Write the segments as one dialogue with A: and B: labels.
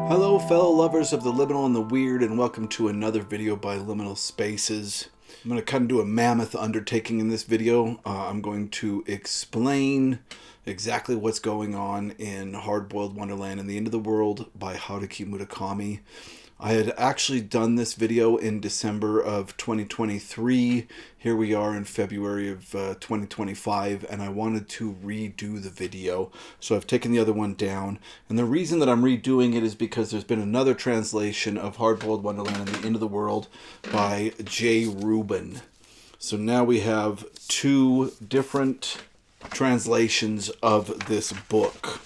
A: Hello fellow lovers of the liminal and the weird, and welcome to another video by Liminal Spaces. I'm going to kind of do a mammoth undertaking in this video. I'm going to explain exactly what's going on in Hard-Boiled Wonderland and the End of the World by Haruki Murakami. I had actually done this video in December of 2023. Here we are in February of 2025, and I wanted to redo the video. So I've taken the other one down. And the reason that I'm redoing it is because there's been another translation of Hard-Boiled Wonderland and the End of the World by J. Rubin. So now we have two different translations of this book.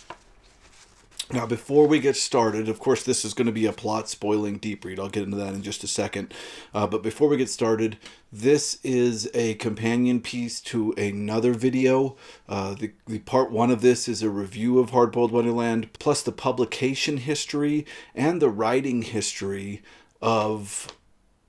A: Now, before we get started, of course, this is going to be a plot-spoiling deep read. I'll get into that in just a second. But before we get started, this is a companion piece to another video. The part one of this is a review of Hard-Boiled Wonderland, plus the publication history and the writing history of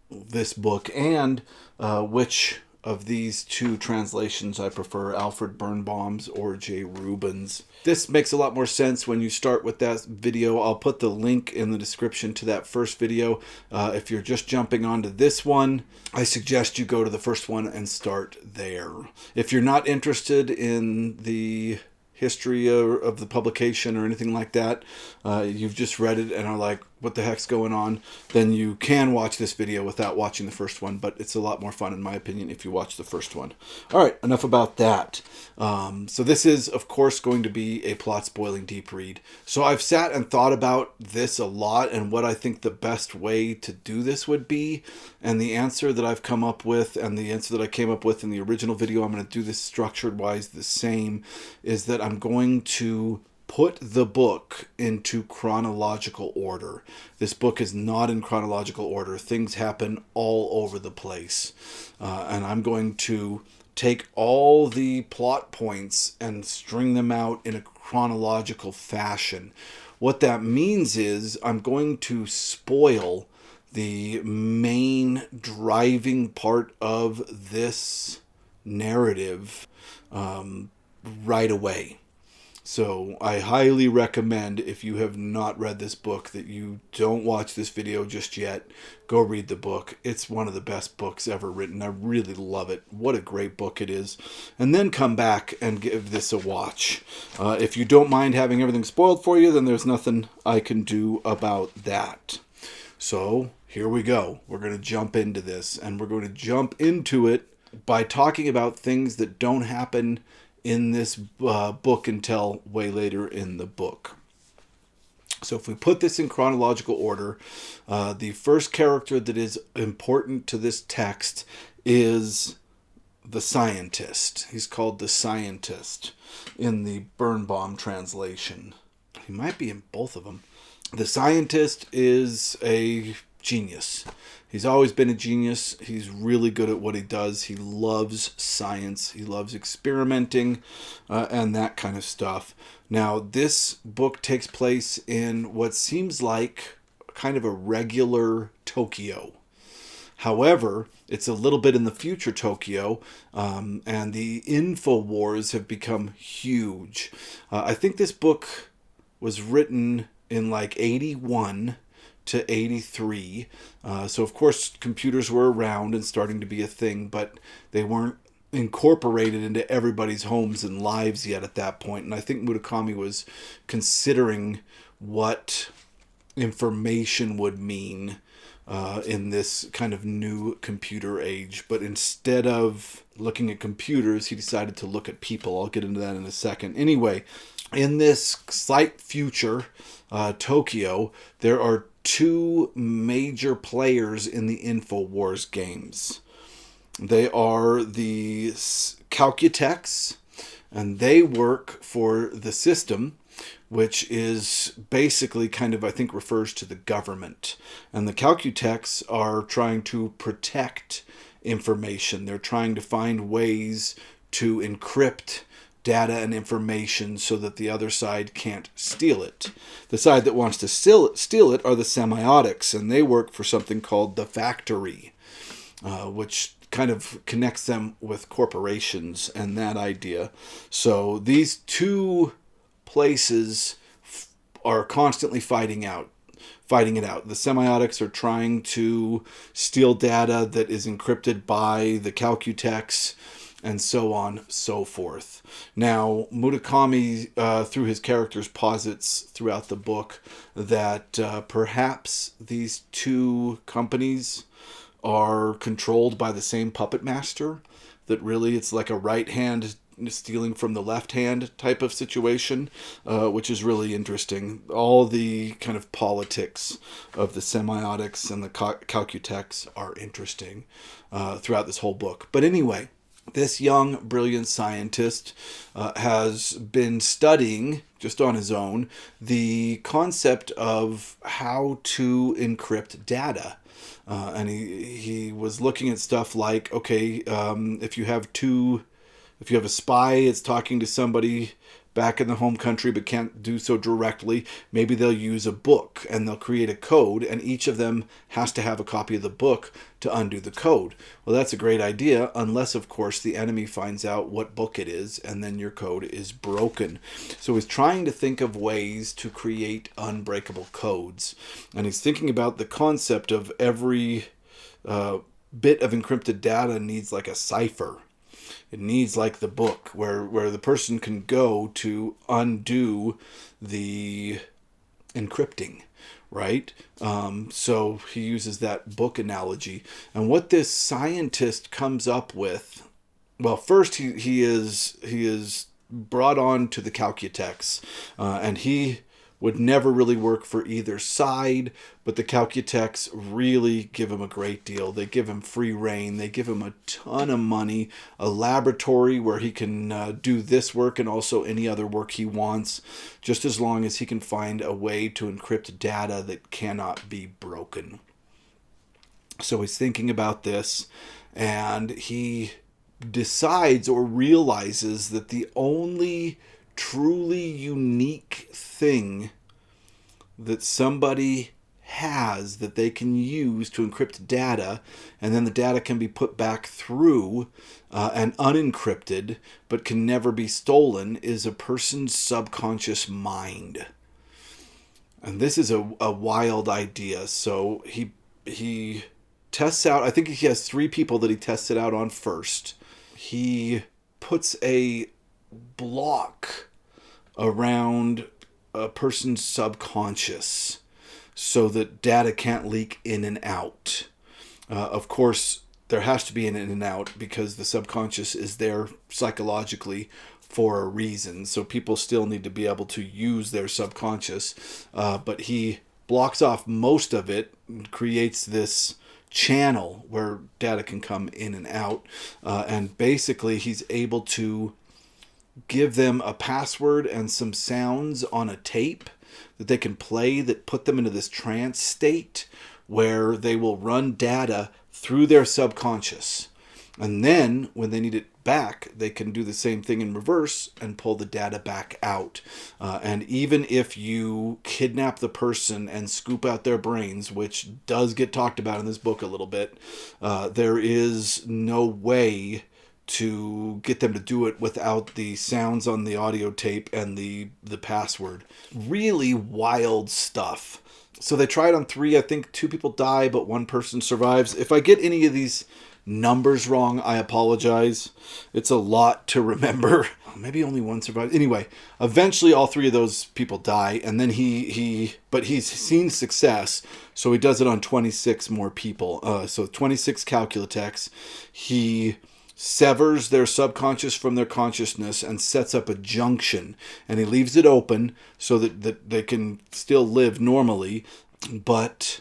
A: this book, and which of these two translations I prefer, Alfred Birnbaum's or J. Rubin's. This makes a lot more sense when you start with that video. I'll put the link in the description to that first video. If you're just jumping onto this one, I suggest you go to the first one and start there. If you're not interested in the history of the publication or anything like that, you've just read it and are like, what the heck's going on, then you can watch this video without watching the first one, but it's a lot more fun in my opinion if you watch the first one. All right, enough about that. So this is of course going to be a plot spoiling deep read. So I've sat and thought about this a lot and what I think the best way to do this would be, and the answer that I've come up with and the answer that I came up with in the original video, I'm going to do this structured wise the same, is that I'm going to put the book into chronological order. This book is not in chronological order. Things happen all over the place. And I'm going to take all the plot points and string them out in a chronological fashion. What that means is I'm going to spoil the main driving part of this narrative right away. So I highly recommend, if you have not read this book, that you don't watch this video just yet. Go read the book. It's one of the best books ever written. I really love it. What a great book it is. And then come back and give this a watch. If you don't mind having everything spoiled for you, then there's nothing I can do about that. So here we go. We're going to jump into this, and we're going to jump into it by talking about things that don't happen in this book until way later in the book. So if we put this in chronological order, the first character that is important to this text is the scientist. He's called the scientist in the Birnbaum translation. He might be in both of them. The scientist is a genius. He's always been a genius. He's really good at what he does. He loves science. He loves experimenting and that kind of stuff. Now, this book takes place in what seems like kind of a regular Tokyo. However, it's a little bit in the future Tokyo, and the info wars have become huge. I think this book was written in like 81 to 83. So of course computers were around and starting to be a thing, but they weren't incorporated into everybody's homes and lives yet at that point. And I think Murakami was considering what information would mean in this kind of new computer age. But instead of looking at computers, he decided to look at people. I'll get into that in a second. Anyway, in this slight future Tokyo, there are two major players in the InfoWars games. They are the Calcutex, and they work for the system, which is basically kind of, I think, refers to the government. And the Calcutex are trying to protect information. They're trying to find ways to encrypt data and information so that the other side can't steal it. The side that wants to steal it are the semiotics, and they work for something called the factory, which kind of connects them with corporations and that idea. So these two places are constantly fighting out. fighting it out. The semiotics are trying to steal data that is encrypted by the calcutex, and so on, so forth. Now, Murakami, through his characters, posits throughout the book that perhaps these two companies are controlled by the same puppet master, that really it's like a right hand stealing from the left hand type of situation, which is really interesting. All the kind of politics of the semiotics and the calcutex are interesting throughout this whole book. But anyway, this young, brilliant scientist has been studying, just on his own, the concept of how to encrypt data. And he was looking at stuff like, okay, if you have a spy, it's talking to somebody back in the home country but can't do so directly, maybe they'll use a book and they'll create a code, and each of them has to have a copy of the book to undo the code. Well, that's a great idea, unless, of course, the enemy finds out what book it is, and then your code is broken. So he's trying to think of ways to create unbreakable codes. And he's thinking about the concept of every bit of encrypted data needs like a cipher. It needs like the book where the person can go to undo the encrypting, right? So he uses that book analogy. And what this scientist comes up with, well, first he is brought on to the calcutex, and he would never really work for either side, but the calcutex really give him a great deal. They give him free reign. They give him a ton of money, a laboratory where he can do this work and also any other work he wants, just as long as he can find a way to encrypt data that cannot be broken. So he's thinking about this, and he decides or realizes that the only truly unique thing that somebody has that they can use to encrypt data, and then the data can be put back through and unencrypted but can never be stolen, is a person's subconscious mind. And this is a wild idea. So he tests out, I think he has 3 people that he tests it out on first. He puts a block around a person's subconscious so that data can't leak in and out. Of course, there has to be an in and out because the subconscious is there psychologically for a reason. So people still need to be able to use their subconscious. But he blocks off most of it and creates this channel where data can come in and out. And basically he's able to give them a password and some sounds on a tape that they can play that put them into this trance state where they will run data through their subconscious. And then when they need it back, they can do the same thing in reverse and pull the data back out. And even if you kidnap the person and scoop out their brains, which does get talked about in this book a little bit, there is no way to get them to do it without the sounds on the audio tape and the password. Really wild stuff. So they tried on 3. I think 2 people die, but 1 person survives. If I get any of these numbers wrong, I apologize. It's a lot to remember. Maybe only 1 survived. Anyway, eventually all 3 of those people die, and then but he's seen success, so he does it on 26 more people. So 26 calcutex. He severs their subconscious from their consciousness and sets up a junction, and he leaves it open so that they can still live normally, but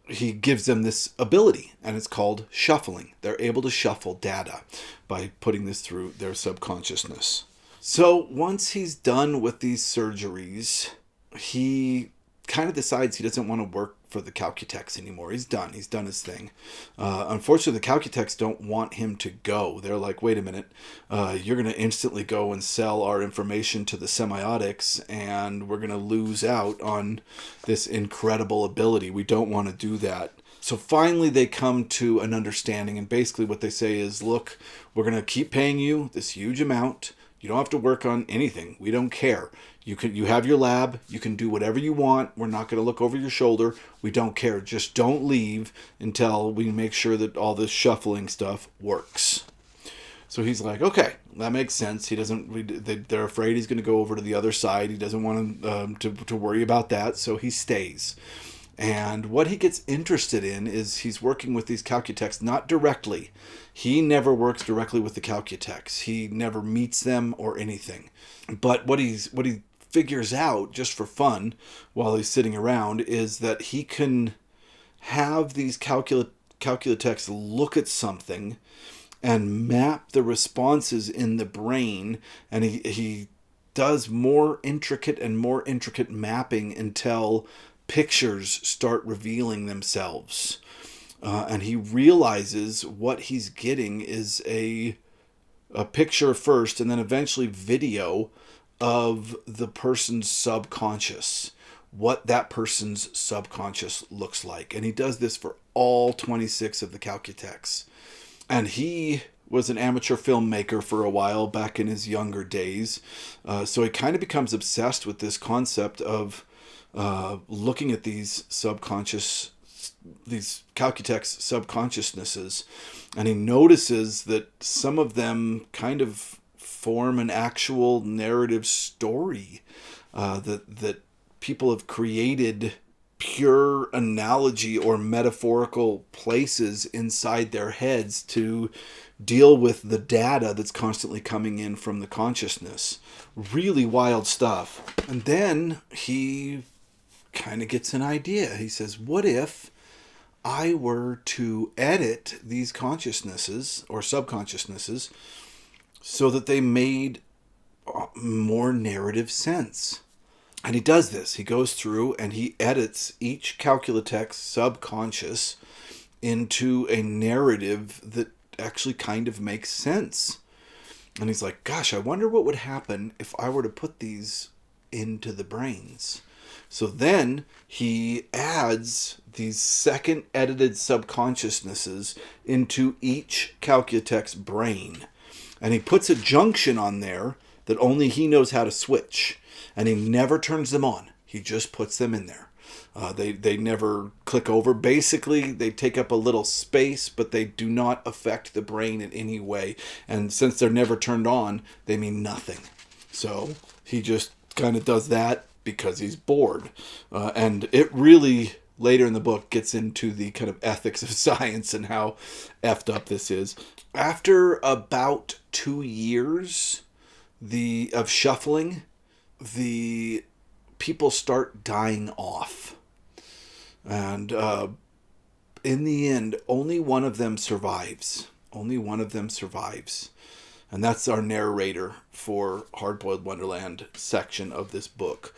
A: he gives them this ability, and it's called shuffling. They're able to shuffle data by putting this through their subconsciousness. So once he's done with these surgeries, he kind of decides he doesn't want to work for the calcutex anymore. He's done his thing. Unfortunately, the calcutex don't want him to go. They're like, wait a minute, you're going to instantly go and sell our information to the semiotics, and we're going to lose out on this incredible ability. We don't want to do that. So finally they come to an understanding, and basically what they say is, look, we're going to keep paying you this huge amount. You don't have to work on anything. We don't care. You have your lab. You can do whatever you want. We're not going to look over your shoulder. We don't care. Just don't leave until we make sure that all this shuffling stuff works. So he's like, okay, that makes sense. He doesn't. They're afraid he's going to go over to the other side. He doesn't want to worry about that. So he stays. And what he gets interested in is he's working with these Calcutechs, not directly. He never works directly with the Calcutechs. He never meets them or anything. But what he figures out, just for fun, while he's sitting around, is that he can have these Calcutechs look at something and map the responses in the brain, and he does more intricate mapping until pictures start revealing themselves. And he realizes what he's getting is a picture first and then eventually video of the person's subconscious, what that person's subconscious looks like. And he does this for all 26 of the Calcutechs. And he was an amateur filmmaker for a while back in his younger days. So he kind of becomes obsessed with this concept of looking at these Calcutechs' subconsciousnesses, and he notices that some of them kind of form an actual narrative story, that people have created pure analogy or metaphorical places inside their heads to deal with the data that's constantly coming in from the consciousness. Really wild stuff. And then he kind of gets an idea. He says, what if I were to edit these consciousnesses or subconsciousnesses so that they made more narrative sense? And he does this. He goes through and he edits each Calcutech's subconscious into a narrative that actually kind of makes sense. And he's like, gosh, I wonder what would happen if I were to put these into the brains. So then he adds these second edited subconsciousnesses into each Calcutech's brain. And he puts a junction on there that only he knows how to switch. And he never turns them on. He just puts them in there. They never click over. Basically, they take up a little space, but they do not affect the brain in any way. And since they're never turned on, they mean nothing. So he just kind of does that because he's bored. And it really, later in the book, gets into the kind of ethics of science and how effed up this is. After about 2 years of shuffling, the people start dying off. And in the end, only one of them survives. Only one of them survives. And that's our narrator for Hard-Boiled Wonderland section of this book.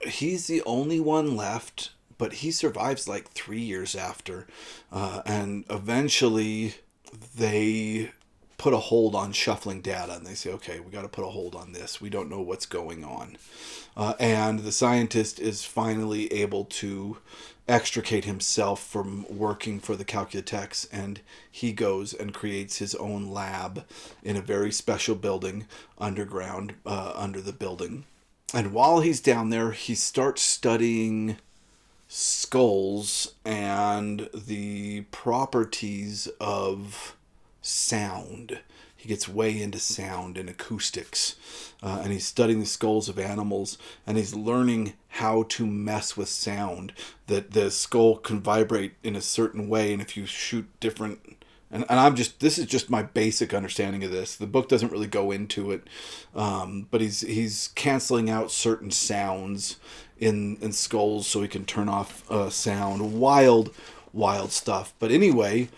A: He's the only one left, but he survives like 3 years after. And eventually they put a hold on shuffling data, and they say, okay, we got to put a hold on this. We don't know what's going on. And the scientist is finally able to extricate himself from working for the Calcutechs, and he goes and creates his own lab in a very special building underground, under the building. And while he's down there, he starts studying skulls and the properties of sound. He gets way into sound and acoustics, and he's studying the skulls of animals, and he's learning how to mess with sound, that the skull can vibrate in a certain way, and if you shoot different, and this is just my basic understanding of this. The book doesn't really go into it, but he's canceling out certain sounds in skulls so he can turn off sound. Wild stuff. But anyway,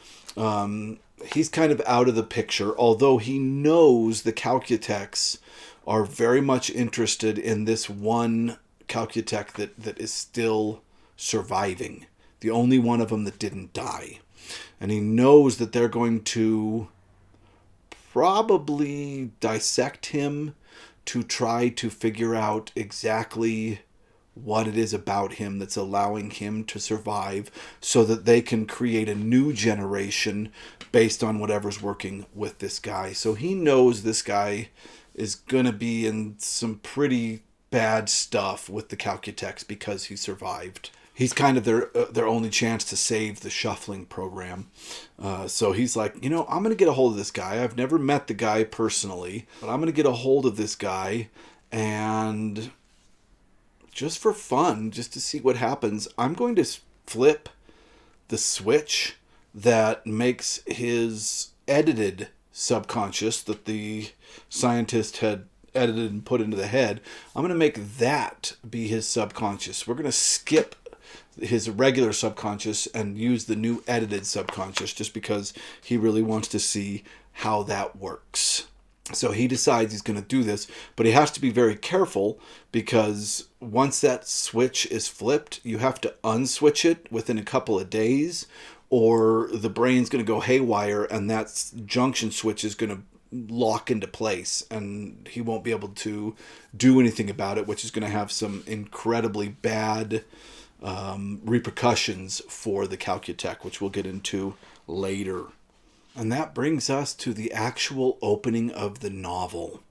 A: he's kind of out of the picture, although he knows the Calcutechs are very much interested in this one Calcutech that is still surviving. The only one of them that didn't die. And he knows that they're going to probably dissect him to try to figure out exactly what it is about him that's allowing him to survive, so that they can create a new generation based on whatever's working with this guy. So he knows this guy is going to be in some pretty bad stuff with the Calcutex because he survived. He's kind of their only chance to save the shuffling program. So he's like, you know, I'm going to get a hold of this guy. I've never met the guy personally, but I'm going to get a hold of this guy, and just for fun, just to see what happens, I'm going to flip the switch that makes his edited subconscious that the scientist had edited and put into the head. I'm going to make that be his subconscious. We're going to skip his regular subconscious and use the new edited subconscious just because he really wants to see how that works. So he decides he's going to do this, but he has to be very careful because once that switch is flipped, you have to unswitch it within a couple of days, or the brain's going to go haywire and that junction switch is going to lock into place and he won't be able to do anything about it, which is going to have some incredibly bad repercussions for the Calcutech, which we'll get into later. And that brings us to the actual opening of the novel.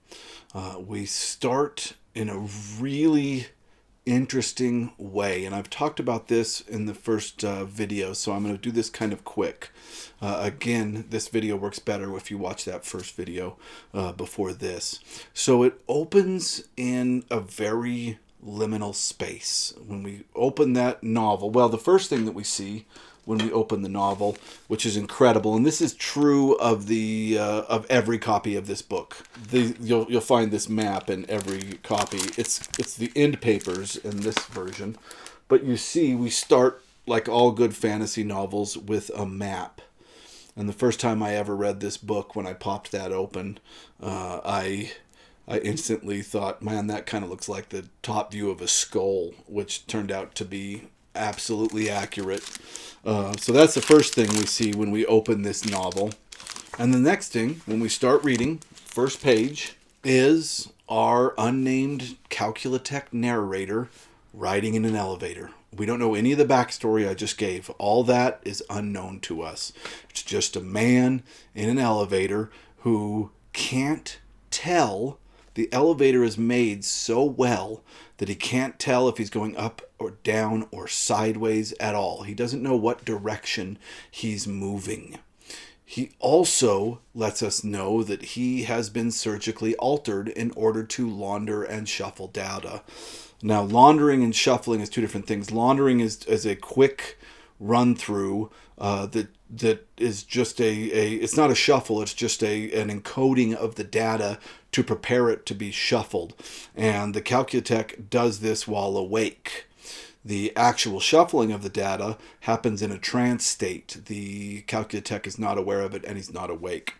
A: We start in a really interesting way, and I've talked about this in the first video, so I'm going to do this kind of quick. Again, this video works better if you watch that first video before this. So it opens in a very liminal space. When we open that novel, well, the first thing that we see when we open the novel, which is incredible, and this is true of the of every copy of this book. You'll find this map in every copy. It's the end papers in this version, but you see we start like all good fantasy novels with a map. And the first time I ever read this book, when I popped that open, I instantly thought, man, that kind of looks like the top view of a skull, which turned out to be absolutely accurate. So that's the first thing we see when we open this novel. And the next thing, when we start reading, first page, is our unnamed Calculatech narrator riding in an elevator. We don't know any of the backstory I just gave. All that is unknown to us. It's just a man in an elevator who can't tell. The elevator is made so well that he can't tell if he's going up or down or sideways at all. He doesn't know what direction he's moving. He also lets us know that he has been surgically altered in order to launder and shuffle data. Now, laundering and shuffling is two different things. Laundering is a quick run through that is just it's not a shuffle, it's just an encoding of the data to prepare it to be shuffled. And the Calcutech does this while awake. The actual shuffling of the data happens in a trance state. The Calcutech is not aware of it and he's not awake.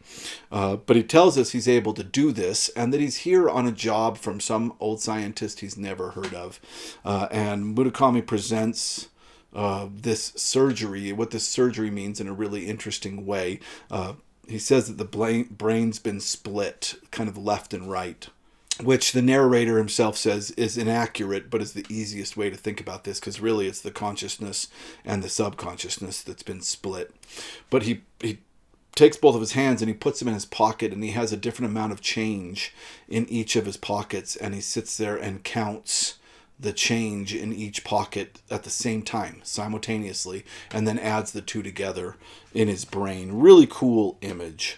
A: But he tells us he's able to do this and that he's here on a job from some old scientist he's never heard of. And Murakami presents this surgery, what this surgery means in a really interesting way. He says that the brain's been split, kind of left and right, which the narrator himself says is inaccurate, but is the easiest way to think about this, because really it's the consciousness and the subconsciousness that's been split. But he takes both of his hands and he puts them in his pocket, and he has a different amount of change in each of his pockets, and he sits there and counts the change in each pocket at the same time, simultaneously, and then adds the two together in his brain. Really cool image.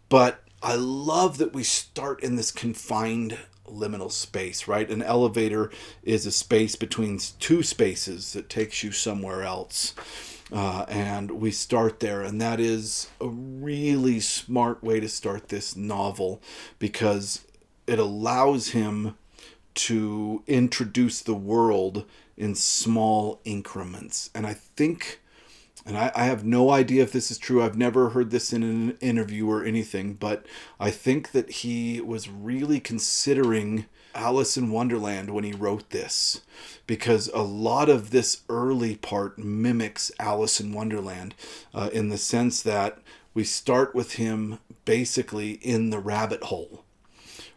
A: But I love that we start in this confined liminal space, right? An elevator is a space between two spaces that takes you somewhere else. And we start there, and that is a really smart way to start this novel because it allows him to introduce the world in small increments. And I think, and I have no idea if this is true, I've never heard this in an interview or anything, but I think that he was really considering Alice in Wonderland when he wrote this, because a lot of this early part mimics Alice in Wonderland in the sense that we start with him basically in the rabbit hole.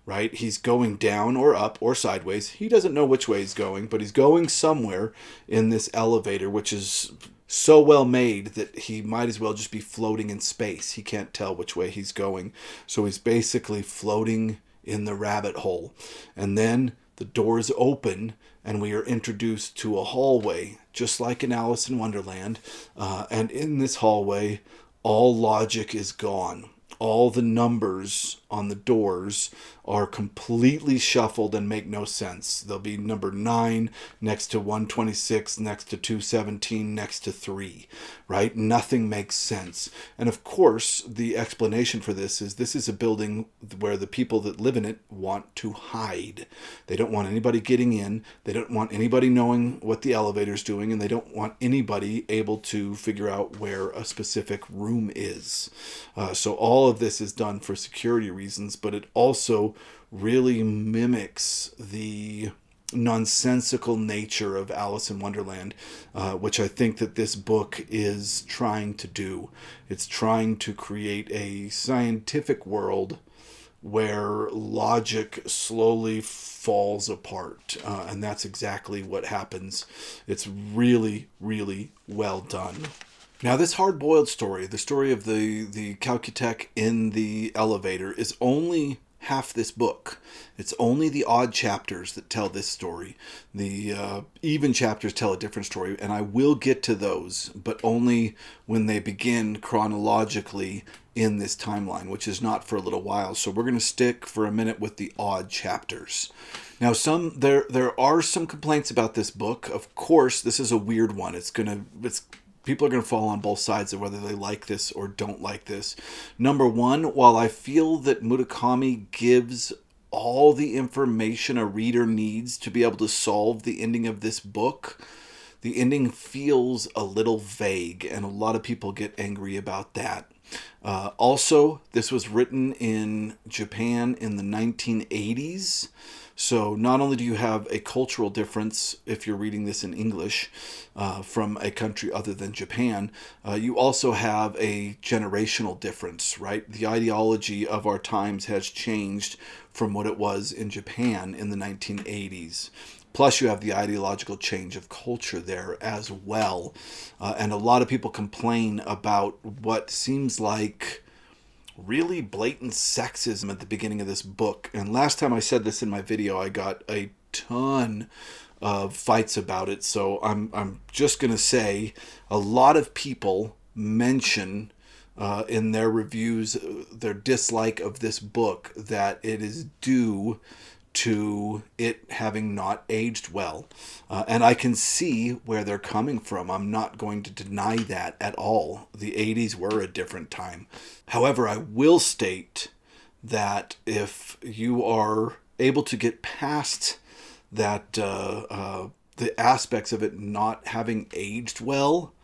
A: Right? He's going down or up or sideways. He doesn't know which way he's going, but he's going somewhere in this elevator, which is so well made that he might as well just be floating in space. He can't tell which way he's going. So he's basically floating in the rabbit hole. And then The doors open and we are introduced to a hallway, just like in Alice in Wonderland. And in this hallway, all logic is gone. All the numbers on the doors are completely shuffled and make no sense. There'll be number 9 next to 126, next to 217, next to 3, right? Nothing makes sense. And of course, the explanation for this is a building where the people that live in it want to hide. They don't want anybody getting in. They don't want anybody knowing what the elevator's doing, and they don't want anybody able to figure out where a specific room is. So all of this is done for security reasons, but it also really mimics the nonsensical nature of Alice in Wonderland, which I think that this book is trying to do. It's trying to create a scientific world where logic slowly falls apart, and that's exactly what happens. It's really, really well done. Now, this hard-boiled story, the story of the Calcutech in the elevator, is only half this book. It's only the odd chapters that tell this story. The even chapters tell a different story, and I will get to those, but only when they begin chronologically in this timeline, which is not for a little while. So we're going to stick for a minute with the odd chapters. Now, there are some complaints about this book. Of course, this is a weird one. People are going to fall on both sides of whether they like this or don't like this. Number one, while I feel that Murakami gives all the information a reader needs to be able to solve the ending of this book, the ending feels a little vague, and a lot of people get angry about that. Also, this was written in Japan in the 1980s. So not only do you have a cultural difference if you're reading this in English from a country other than Japan, you also have a generational difference, right? The ideology of our times has changed from what it was in Japan in the 1980s. Plus, you have the ideological change of culture there as well. And a lot of people complain about what seems like really blatant sexism at the beginning of this book. And last time I said this in my video, I got a ton of fights about it. So I'm just going to say a lot of people mention in their reviews their dislike of this book that it is due to it having not aged well. And I can see where they're coming from. I'm not going to deny that at all. The 80s were a different time. However, I will state that if you are able to get past that, the aspects of it not having aged well,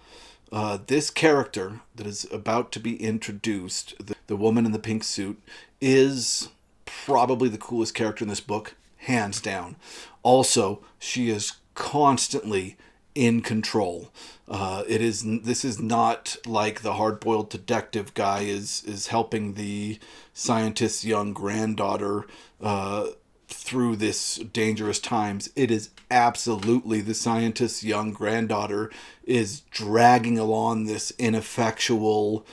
A: this character that is about to be introduced, the woman in the pink suit, is probably the coolest character in this book, hands down. Also, she is constantly in control. This is not like the hard-boiled detective guy is helping the scientist's young granddaughter through this dangerous times. It is absolutely the scientist's young granddaughter is dragging along this ineffectual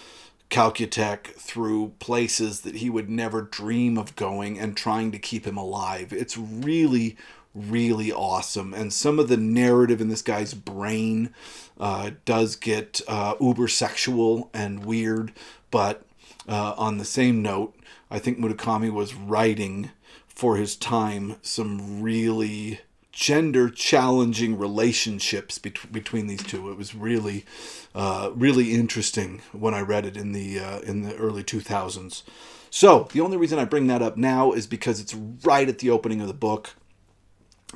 A: Calcutech through places that he would never dream of going and trying to keep him alive. It's really, really awesome. And some of the narrative in this guy's brain does get uber sexual and weird. But on the same note, I think Murakami was writing for his time some really gender challenging relationships between these two. It was really really interesting when I read it in the early 2000s. So the only reason I bring that up now is because it's right at the opening of the book,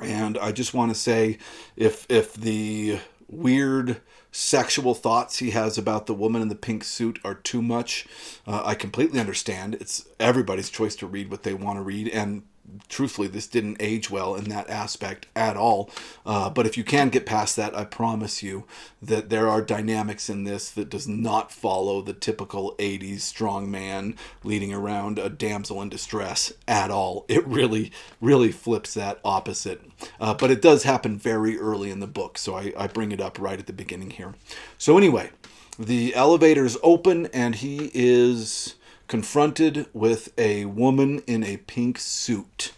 A: and I just want to say if the weird sexual thoughts he has about the woman in the pink suit are too much, I completely understand. It's everybody's choice to read what they want to read, and truthfully, this didn't age well in that aspect at all. But if you can get past that, I promise you that there are dynamics in this that does not follow the typical 80s strong man leading around a damsel in distress at all. It really, really flips that opposite. But it does happen very early in the book, so I bring it up right at the beginning here. So anyway, the elevator's open and he is confronted with a woman in a pink suit.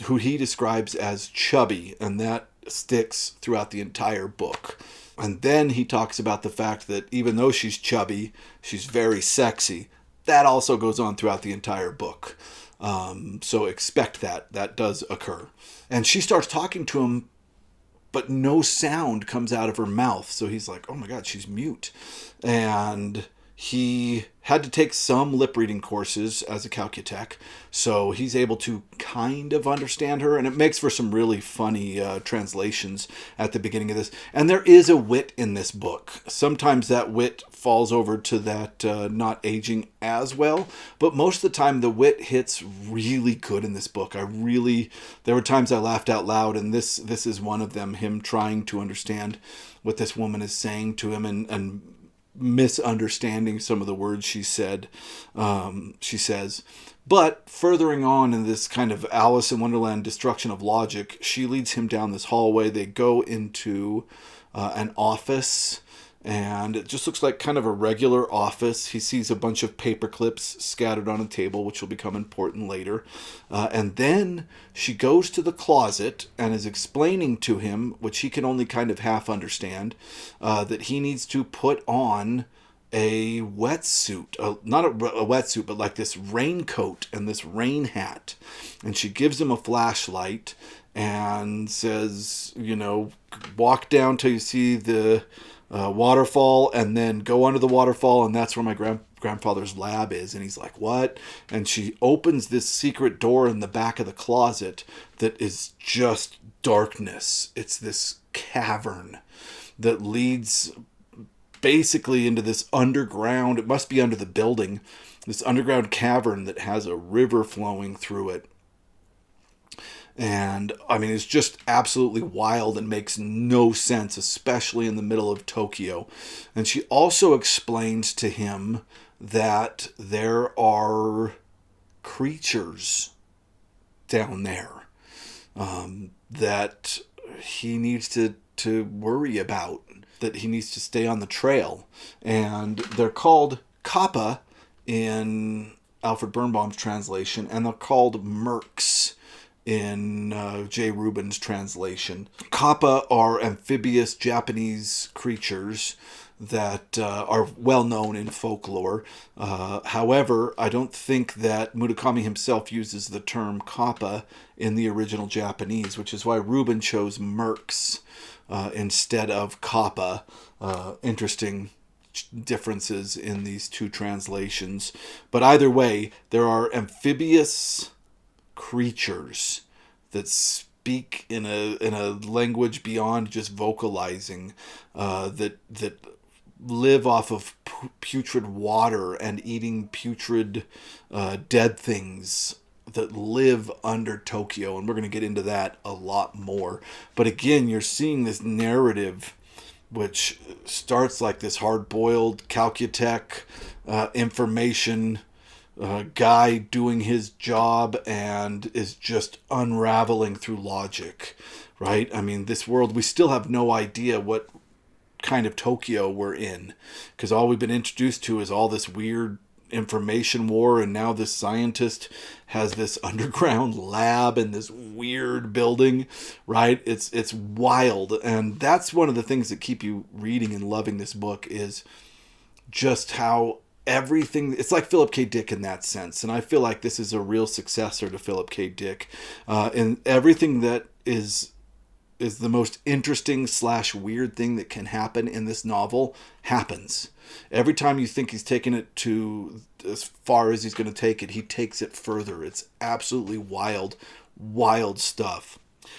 A: who he describes as chubby, and that sticks throughout the entire book. And then he talks about the fact that even though she's chubby, she's very sexy. That also goes on throughout the entire book. So expect that. That does occur. And she starts talking to him, but no sound comes out of her mouth. So he's like, oh my God, she's mute. And he had to take some lip reading courses as a Calcutech, so he's able to kind of understand her, and it makes for some really funny translations at the beginning of this. And there is a wit in this book. Sometimes that wit falls over to that not aging as well, but most of the time the wit hits really good in this book. There were times I laughed out loud, and this is one of them, him trying to understand what this woman is saying to him, and misunderstanding some of the words she says. But furthering on in this kind of Alice in Wonderland destruction of logic, she leads him down this hallway. They go into an office, and it just looks like kind of a regular office. He sees a bunch of paper clips scattered on a table, which will become important later. And then she goes to the closet and is explaining to him, which he can only kind of half understand, that he needs to put on a wetsuit, not a wetsuit, but like this raincoat and this rain hat. And she gives him a flashlight and says, walk down till you see the waterfall, and then go under the waterfall, and that's where my grandfather's lab is. And he's like, what? And she opens this secret door in the back of the closet that is just darkness. It's this cavern that leads basically into this underground, it must be under the building, this underground cavern that has a river flowing through it. And I mean, it's just absolutely wild and makes no sense, especially in the middle of Tokyo. And she also explains to him that there are creatures down there that he needs to worry about, that he needs to stay on the trail. And they're called Kappa in Alfred Birnbaum's translation, and they're called mercs in J. Rubin's translation. Kappa are amphibious Japanese creatures that are well known in folklore. However, I don't think that Murakami himself uses the term kappa in the original Japanese, which is why Rubin chose mercs instead of kappa. Interesting differences in these two translations. But either way, there are amphibious creatures that speak in a language beyond just vocalizing, that live off of putrid water and eating putrid dead things, that live under Tokyo. And we're going to get into that a lot more. But again, you're seeing this narrative which starts like this hard-boiled Calcutech information guy doing his job and is just unraveling through logic, right? I mean, this world, we still have no idea what kind of Tokyo we're in, because all we've been introduced to is all this weird information war, and now this scientist has this underground lab in this weird building, right? It's wild. And that's one of the things that keep you reading and loving this book, is just how everything, it's like Philip K. Dick in that sense. And I feel like this is a real successor to Philip K. Dick. And everything that is the most interesting / weird thing that can happen in this novel happens. Every time you think he's taken it to as far as he's going to take it, he takes it further. It's absolutely wild, wild stuff.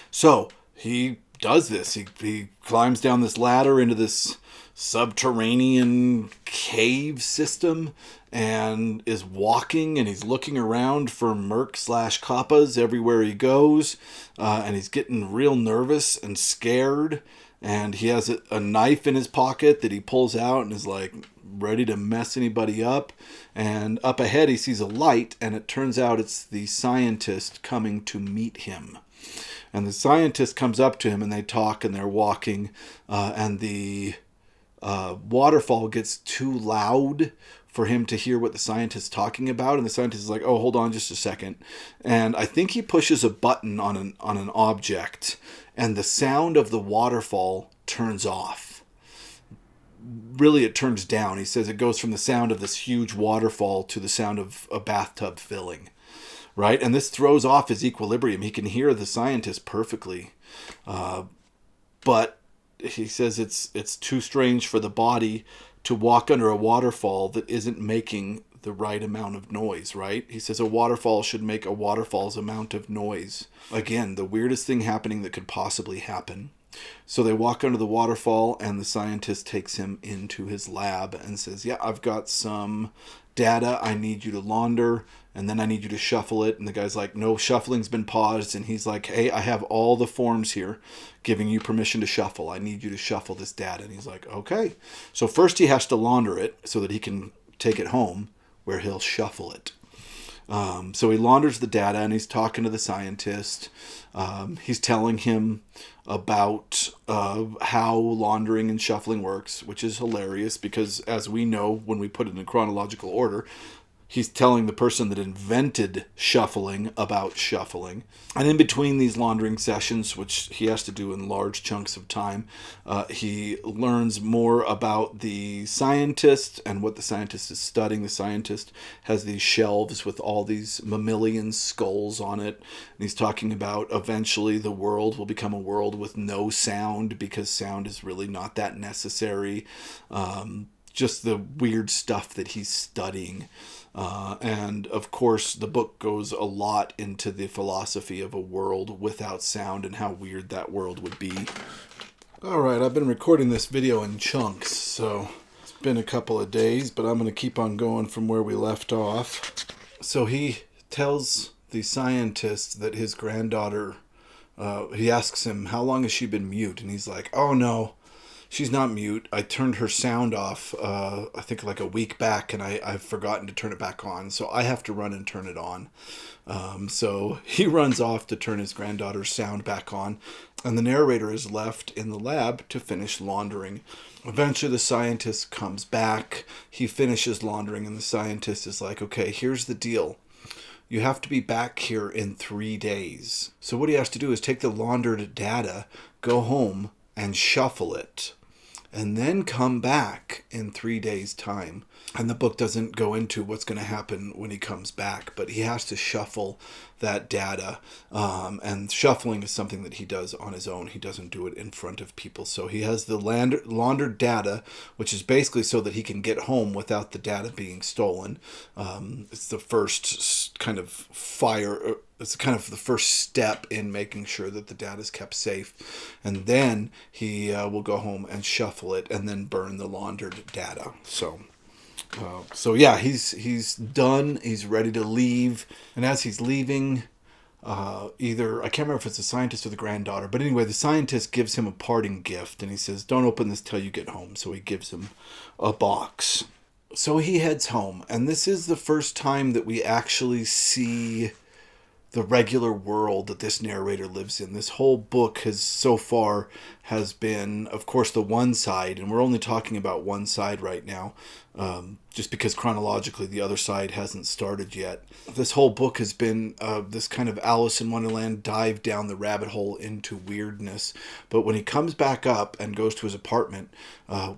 A: So he does this. He climbs down this ladder into this subterranean cave system and is walking, and he's looking around for merc / kappas everywhere he goes, and he's getting real nervous and scared, and he has a knife in his pocket that he pulls out and is like ready to mess anybody up. And up ahead he sees a light, and it turns out it's the scientist coming to meet him. And the scientist comes up to him, and they talk, and they're walking, and the waterfall gets too loud for him to hear what the scientist's talking about, and the scientist is like, oh, hold on just a second. And I think he pushes a button on an object, and the sound of the waterfall turns off. Really, it turns down. He says it goes from the sound of this huge waterfall to the sound of a bathtub filling, right? And this throws off his equilibrium. He can hear the scientist perfectly, but he says it's too strange for the body to walk under a waterfall that isn't making the right amount of noise, right? He says a waterfall should make a waterfall's amount of noise. Again, the weirdest thing happening that could possibly happen. So they walk under the waterfall, and the scientist takes him into his lab and says, yeah, I've got some data I need you to launder, and then I need you to shuffle it. And the guy's like, no, shuffling's been paused. And he's like, hey, I have all the forms here giving you permission to shuffle. I need you to shuffle this data. And he's like, okay. So first he has to launder it so that he can take it home where he'll shuffle it. So he launders the data, and he's talking to the scientist. He's telling him about how laundering and shuffling works, which is hilarious because, as we know, when we put it in chronological order, he's telling the person that invented shuffling about shuffling. And in between these laundering sessions, which he has to do in large chunks of time, he learns more about the scientist and what the scientist is studying. The scientist has these shelves with all these mammalian skulls on it. And he's talking about eventually the world will become a world with no sound because sound is really not that necessary. Just the weird stuff that he's studying. And of course, the book goes a lot into the philosophy of a world without sound and how weird that world would be. All right, I've been recording this video in chunks, so it's been a couple of days, but I'm going to keep on going from where we left off. So he tells the scientist that his granddaughter, he asks him, how long has she been mute? And he's like, oh no, she's not mute. I turned her sound off, I think like a week back, and I've forgotten to turn it back on. So I have to run and turn it on. So he runs off to turn his granddaughter's sound back on, and the narrator is left in the lab to finish laundering. Eventually the scientist comes back. He finishes laundering, and the scientist is like, okay, here's the deal. You have to be back here in 3 days. So what he has to do is take the laundered data, go home, and shuffle it, and then come back in 3 days' time. And the book doesn't go into what's going to happen when he comes back, but he has to shuffle that data. And shuffling is something that he does on his own. He doesn't do it in front of people. So he has the laundered data, which is basically so that he can get home without the data being stolen. It's the first kind of it's kind of the first step in making sure that the data is kept safe. And then he will go home and shuffle it and then burn the laundered data. So yeah, he's done. He's ready to leave. And as he's leaving, either, I can't remember if it's the scientist or the granddaughter, but anyway, the scientist gives him a parting gift, and he says, don't open this till you get home. So he gives him a box. So he heads home, and this is the first time that we actually see the regular world that this narrator lives in. This whole book so far has been, of course, the one side, and we're only talking about one side right now, just because chronologically the other side hasn't started yet. This whole book has been this kind of Alice in Wonderland dive down the rabbit hole into weirdness. But when he comes back up and goes to his apartment,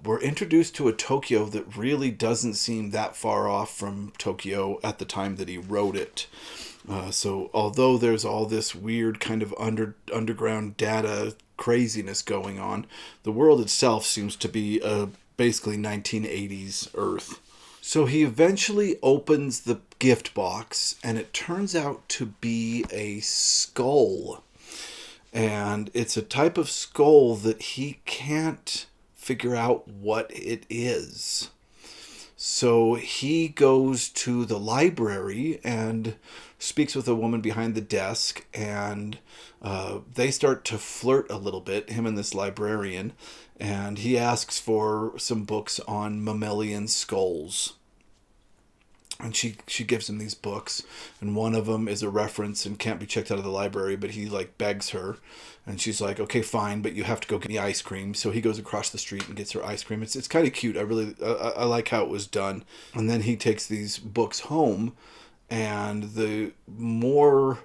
A: we're introduced to a Tokyo that really doesn't seem that far off from Tokyo at the time that he wrote it. So although there's all this weird kind of underground data craziness going on, the world itself seems to be basically 1980s Earth. So he eventually opens the gift box, and it turns out to be a skull. And it's a type of skull that he can't figure out what it is. So he goes to the library and speaks with a woman behind the desk, and they start to flirt a little bit, him and this librarian, and he asks for some books on mammalian skulls. And she gives him these books, and one of them is a reference and can't be checked out of the library, but he like begs her, and she's like, okay, fine, but you have to go get me ice cream. So he goes across the street and gets her ice cream. It's kind of cute. I like how it was done. And then he takes these books home, and the more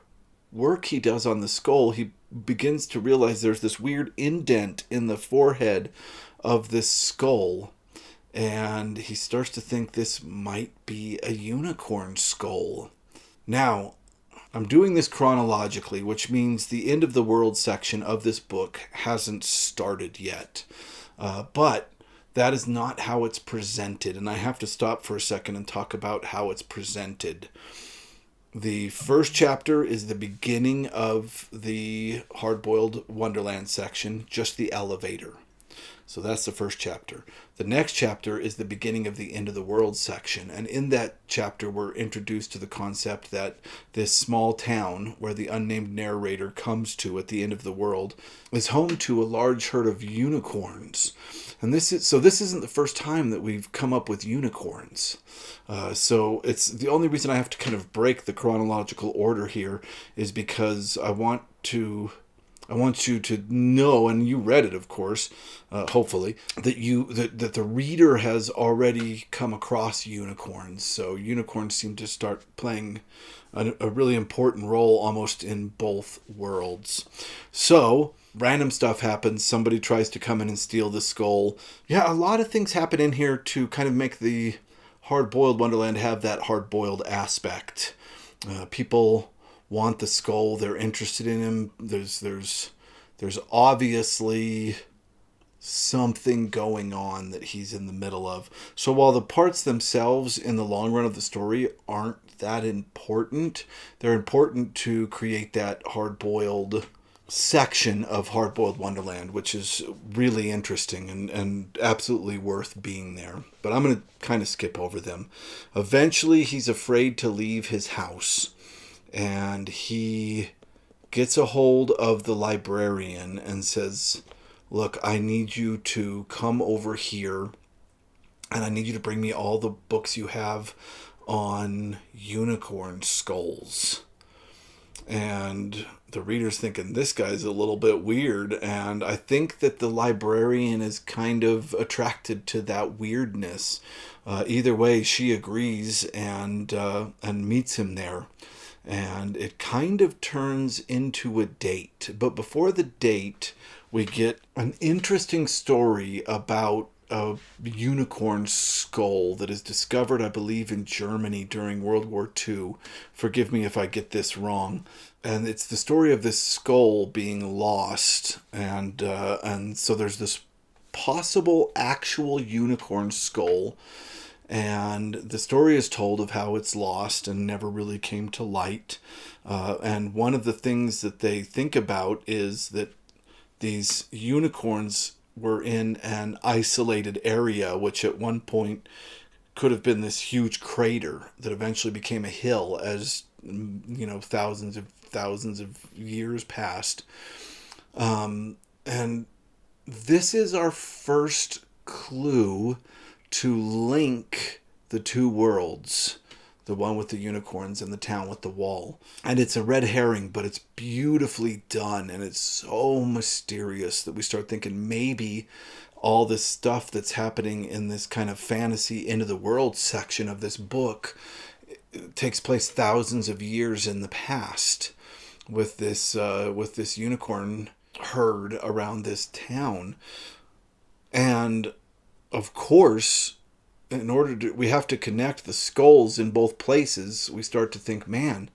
A: work he does on the skull, he begins to realize there's this weird indent in the forehead of this skull. And he starts to think this might be a unicorn skull. Now, I'm doing this chronologically, which means the end of the world section of this book hasn't started yet. But that is not how it's presented. And I have to stop for a second and talk about how it's presented. The first chapter is the beginning of the Hard-Boiled Wonderland section, just the elevator. So that's the first chapter. The next chapter is the beginning of the end of the world section. And in that chapter, we're introduced to the concept that this small town where the unnamed narrator comes to at the end of the world is home to a large herd of unicorns. And this isn't the first time that we've come up with unicorns. So it's the only reason I have to kind of break the chronological order here is because I want you to know, and you read it, of course, hopefully, that the reader has already come across unicorns. So unicorns seem to start playing a really important role almost in both worlds. So random stuff happens. Somebody tries to come in and steal the skull. Yeah, a lot of things happen in here to kind of make the Hard-Boiled Wonderland have that hard-boiled aspect. People want the skull. They're interested in him. There's obviously something going on that he's in the middle of. So while the parts themselves in the long run of the story aren't that important, they're important to create that hard-boiled section of Hard-Boiled Wonderland, which is really interesting and absolutely worth being there. But I'm going to kind of skip over them. Eventually, he's afraid to leave his house. And he gets a hold of the librarian and says, look, I need you to come over here and I need you to bring me all the books you have on unicorn skulls. And the reader's thinking, this guy's a little bit weird. And I think that the librarian is kind of attracted to that weirdness. Either way, she agrees and meets him there. And it kind of turns into a date. But before the date, we get an interesting story about a unicorn skull that is discovered, I believe, in Germany during World War II. Forgive me if I get this wrong. And it's the story of this skull being lost. And so there's this possible actual unicorn skull. And the story is told of how it's lost and never really came to light. And one of the things that they think about is that these unicorns were in an isolated area, which at one point could have been this huge crater that eventually became a hill as, thousands of years passed. And this is our first clue to link the two worlds, the one with the unicorns and the town with the wall. And it's a red herring, but it's beautifully done, and it's so mysterious that we start thinking maybe all this stuff that's happening in this kind of fantasy end of the world section of this book takes place thousands of years in the past with this unicorn herd around this town. And of course, we have to connect the skulls in both places. We start to think, man,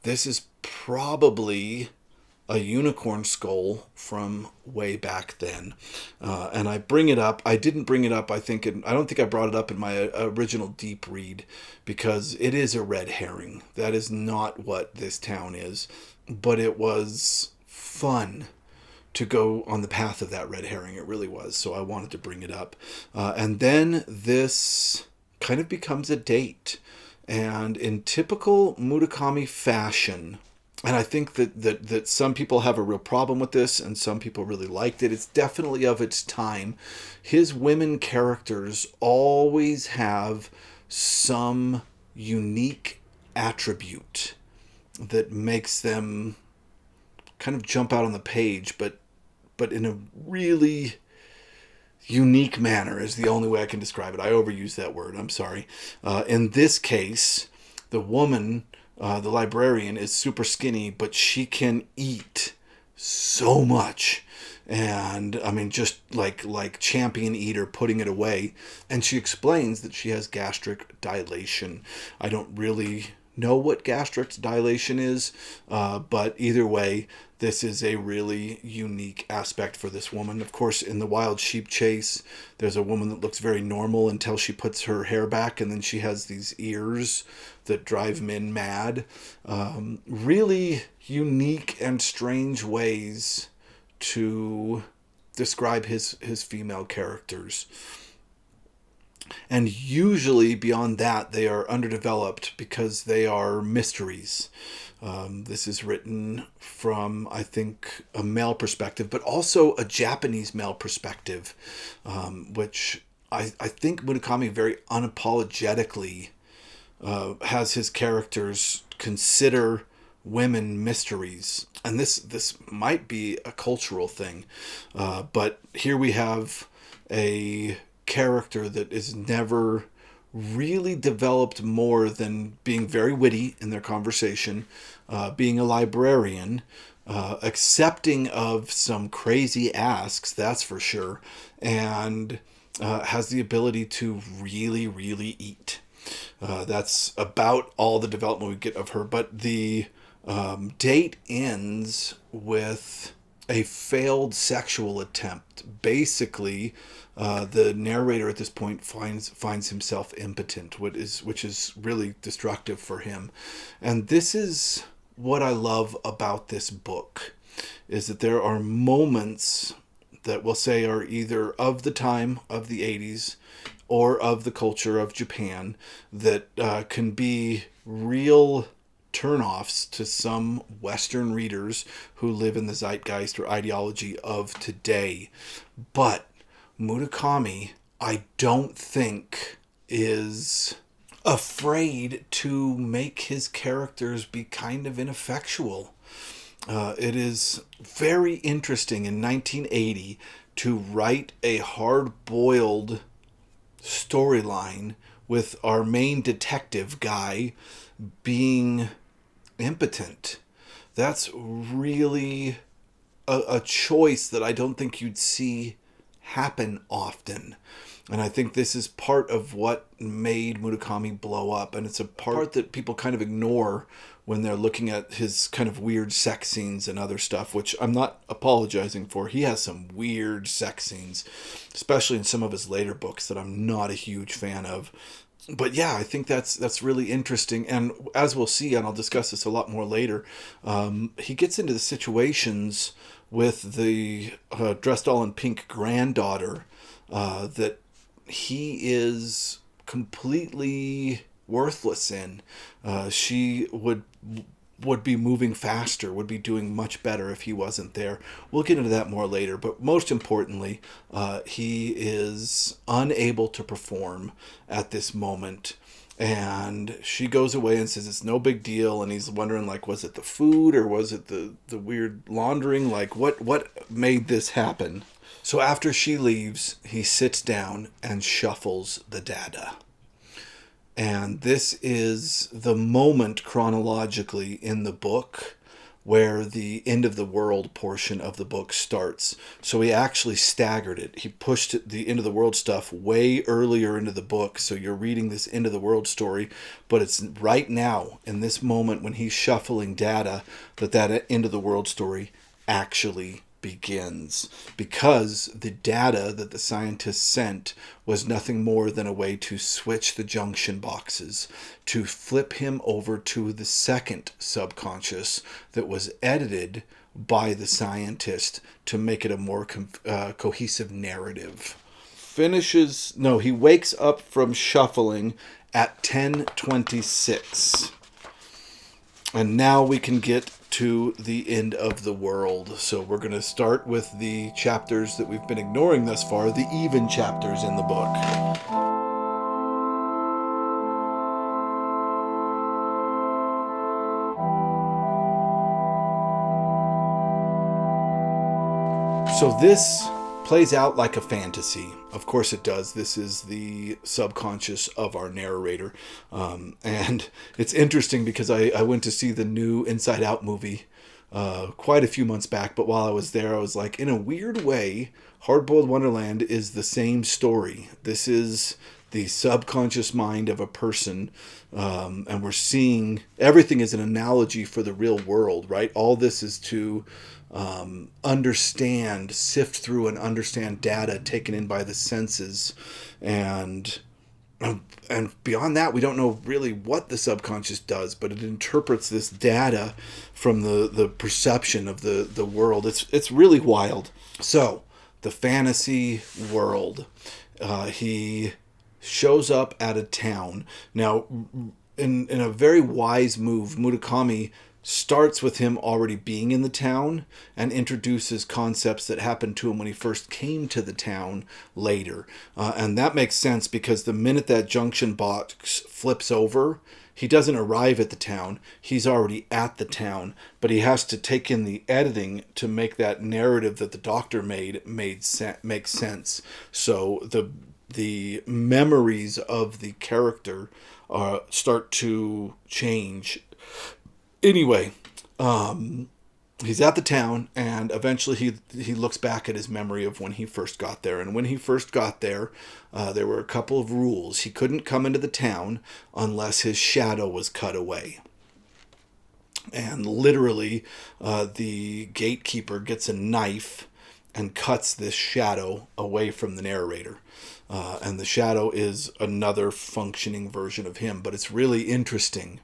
A: this is probably a unicorn skull from way back then. And I bring it up. I didn't bring it up, I don't think I brought it up in my original deep read because it is a red herring. That is not what this town is. But it was fun to go on the path of that red herring. It really was. So I wanted to bring it up. And then this kind of becomes a date. And in typical Murakami fashion, and I think that some people have a real problem with this and some people really liked it. It's definitely of its time. His women characters always have some unique attribute that makes them kind of jump out on the page, but in a really unique manner is the only way I can describe it. I overuse that word. I'm sorry. In this case, the woman, the librarian, is super skinny, but she can eat so much. And I mean, just like champion eater, putting it away. And she explains that she has gastric dilation. I don't really know what gastric dilation is, but either way, this is a really unique aspect for this woman. Of course, in the wild sheep chase, there's a woman that looks very normal until she puts her hair back, and then she has these ears that drive men mad. Really unique and strange ways to describe his female characters. And usually beyond that, they are underdeveloped because they are mysteries. This is written from, I think, a male perspective, but also a Japanese male perspective, which I think Murakami very unapologetically has his characters consider women mysteries. And this might be a cultural thing, but here we have a character that is never really developed more than being very witty in their conversation, being a librarian, accepting of some crazy asks, that's for sure, and has the ability to really, really eat. That's about all the development we get of her, but the date ends with a failed sexual attempt. Basically, the narrator at this point finds himself impotent, which is really destructive for him. And this is what I love about this book, is that there are moments that we'll say are either of the time of the 80s or of the culture of Japan that can be real turnoffs to some Western readers who live in the zeitgeist or ideology of today. But Murakami, I don't think, is afraid to make his characters be kind of ineffectual. It is very interesting in 1980 to write a hard-boiled storyline with our main detective guy being impotent. That's really a choice that I don't think you'd see happen often. And I think this is part of what made Murakami blow up. And it's a part that people kind of ignore when they're looking at his kind of weird sex scenes and other stuff, which I'm not apologizing for. He has some weird sex scenes, especially in some of his later books that I'm not a huge fan of. But yeah, I think that's really interesting. And as we'll see, and I'll discuss this a lot more later, he gets into the situations with the dressed all in pink granddaughter that he is completely worthless in. She would be moving faster, would be doing much better if he wasn't there. We'll get into that more later, but most importantly, he is unable to perform at this moment. And she goes away and says it's no big deal, and he's wondering, like, was it the food or was it the weird laundering? Like, what made this happen? So after she leaves, he sits down and shuffles the data. And this is the moment chronologically in the book where the end of the world portion of the book starts. So he actually staggered it. He pushed the end of the world stuff way earlier into the book. So you're reading this end of the world story, but it's right now in this moment when he's shuffling data that end of the world story actually begins, because the data that the scientists sent was nothing more than a way to switch the junction boxes, to flip him over to the second subconscious that was edited by the scientist to make it a more cohesive narrative. He wakes up from shuffling at 10:26. And now we can get to the end of the world. So we're going to start with the chapters that we've been ignoring thus far, the even chapters in the book. So this plays out like a fantasy. Of course it does. This is the subconscious of our narrator. And it's interesting because I went to see the new Inside Out movie quite a few months back. But while I was there, I was like, in a weird way, Hard-Boiled Wonderland is the same story. This is the subconscious mind of a person. And we're seeing everything as an analogy for the real world, right? All this is to understand, sift through and understand data taken in by the senses. And beyond that, we don't know really what the subconscious does, but it interprets this data from the perception of the world. It's really wild. So, the fantasy world. He shows up at a town. Now, in a very wise move, Murakami starts with him already being in the town and introduces concepts that happened to him when he first came to the town later. And that makes sense because the minute that junction box flips over, he doesn't arrive at the town. He's already at the town, but he has to take in the editing to make that narrative that the doctor make sense. So the memories of the character start to change. Anyway, he's at the town, and eventually he looks back at his memory of when he first got there. And when he first got there, there were a couple of rules. He couldn't come into the town unless his shadow was cut away. And literally, the gatekeeper gets a knife and cuts this shadow away from the narrator. And the shadow is another functioning version of him. But it's really interesting.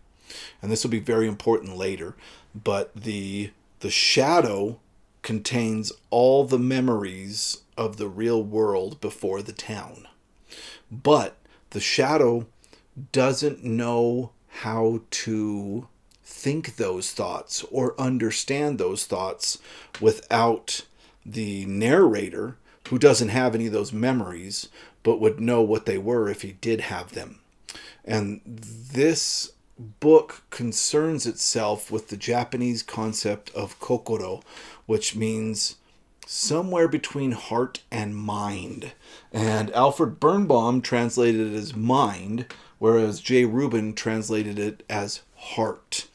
A: And this will be very important later, but the shadow contains all the memories of the real world before the town. But the shadow doesn't know how to think those thoughts or understand those thoughts without the narrator, who doesn't have any of those memories, but would know what they were if he did have them. And this book concerns itself with the Japanese concept of kokoro, which means somewhere between heart and mind. And Alfred Birnbaum translated it as mind, whereas J. Rubin translated it as heart.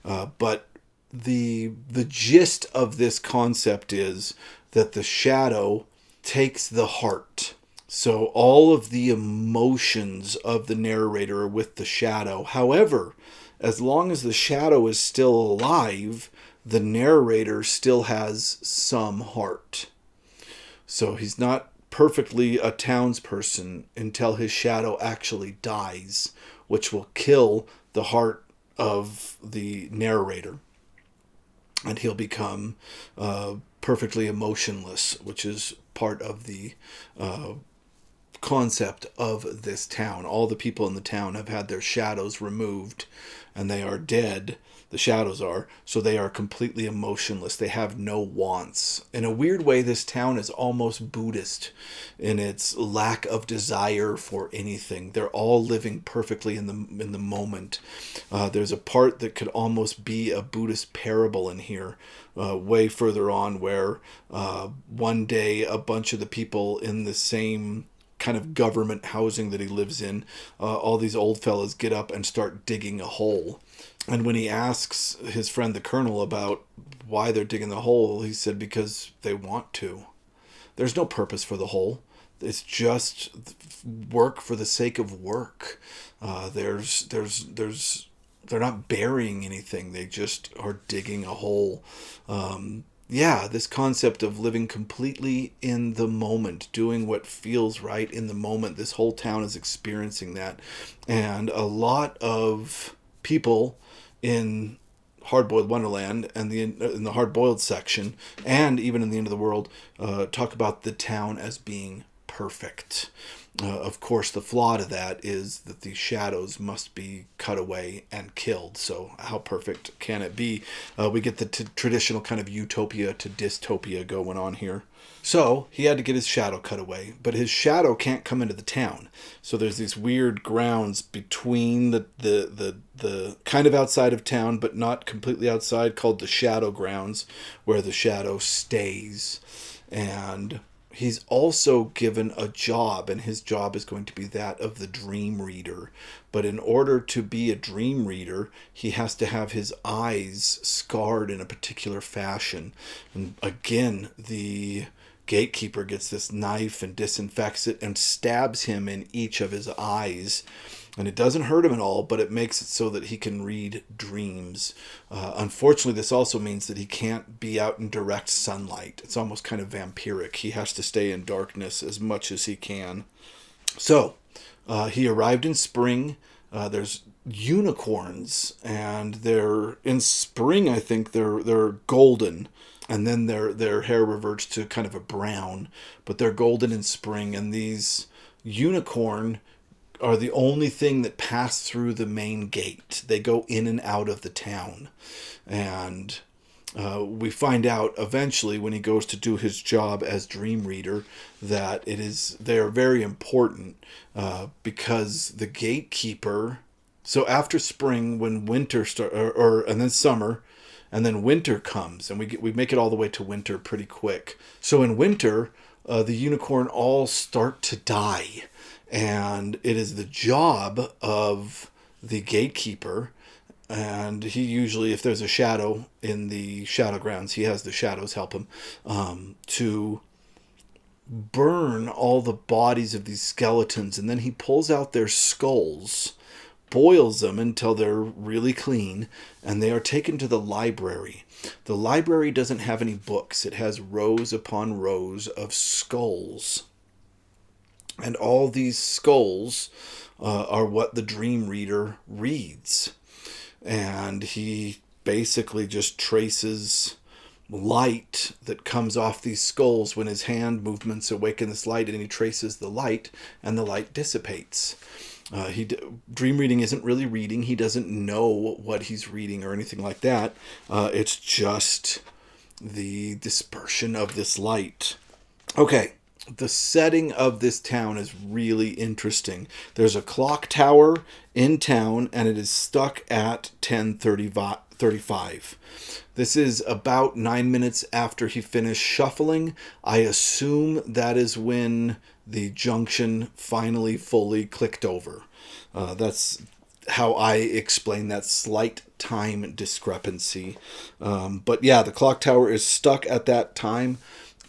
A: But the gist of this concept is that the shadow takes the heart. So all of the emotions of the narrator are with the shadow. However, as long as the shadow is still alive, the narrator still has some heart. So he's not perfectly a townsperson until his shadow actually dies, which will kill the heart of the narrator. And he'll become perfectly emotionless, which is part of the concept of this town. All the people in the town have had their shadows removed, and they are dead. The shadows are, so they are completely emotionless. They have no wants. In a weird way, this town is almost Buddhist in its lack of desire for anything. They're all living perfectly in the moment. There's a part that could almost be a Buddhist parable in here, way further on, where one day a bunch of the people in the same kind of government housing that he lives in, all these old fellas get up and start digging a hole. And when he asks his friend the colonel about why they're digging the hole, he said because they want to. There's no purpose for the hole. It's just work for the sake of work. They're not burying anything. They just are digging a hole. This concept of living completely in the moment, doing what feels right in the moment. This whole town is experiencing that. And a lot of people in Hard-Boiled Wonderland and in the Hard-Boiled section, and even in the End of the World, talk about the town as being perfect. Of course, the flaw to that is that the shadows must be cut away and killed. So how perfect can it be? We get the traditional kind of utopia to dystopia going on here. So he had to get his shadow cut away, but his shadow can't come into the town. So there's these weird grounds between the kind of outside of town, but not completely outside, called the shadow grounds, where the shadow stays. And he's also given a job, and his job is going to be that of the dream reader. But in order to be a dream reader, he has to have his eyes scarred in a particular fashion. And again, the gatekeeper gets this knife and disinfects it and stabs him in each of his eyes. And it doesn't hurt him at all, but it makes it so that he can read dreams. Unfortunately, this also means that he can't be out in direct sunlight. It's almost kind of vampiric. He has to stay in darkness as much as he can. So, he arrived in spring. There's unicorns, and they're in spring. I think they're golden, and then their hair reverts to kind of a brown, but they're golden in spring. And these unicorn are the only thing that pass through the main gate. They go in and out of the town. And we find out eventually when he goes to do his job as dream reader that they are very important because the gatekeeper. So after spring, when winter and then summer, and then winter comes, and we make it all the way to winter pretty quick. So in winter, the unicorn all start to die. And it is the job of the gatekeeper, and he usually, if there's a shadow in the shadow grounds, he has the shadows help him, to burn all the bodies of these skeletons. And then he pulls out their skulls, boils them until they're really clean, and they are taken to the library. The library doesn't have any books. It has rows upon rows of skulls. And all these skulls are what the dream reader reads. And he basically just traces light that comes off these skulls when his hand movements awaken this light, and he traces the light, and the light dissipates. Dream reading isn't really reading. He doesn't know what he's reading or anything like that. It's just the dispersion of this light. Okay. The setting of this town is really interesting. There's a clock tower in town, and it is stuck at 10:35. This is about 9 minutes after he finished shuffling. I assume that is when the junction finally fully clicked over. That's how I explain that slight time discrepancy. But yeah, the clock tower is stuck at that time,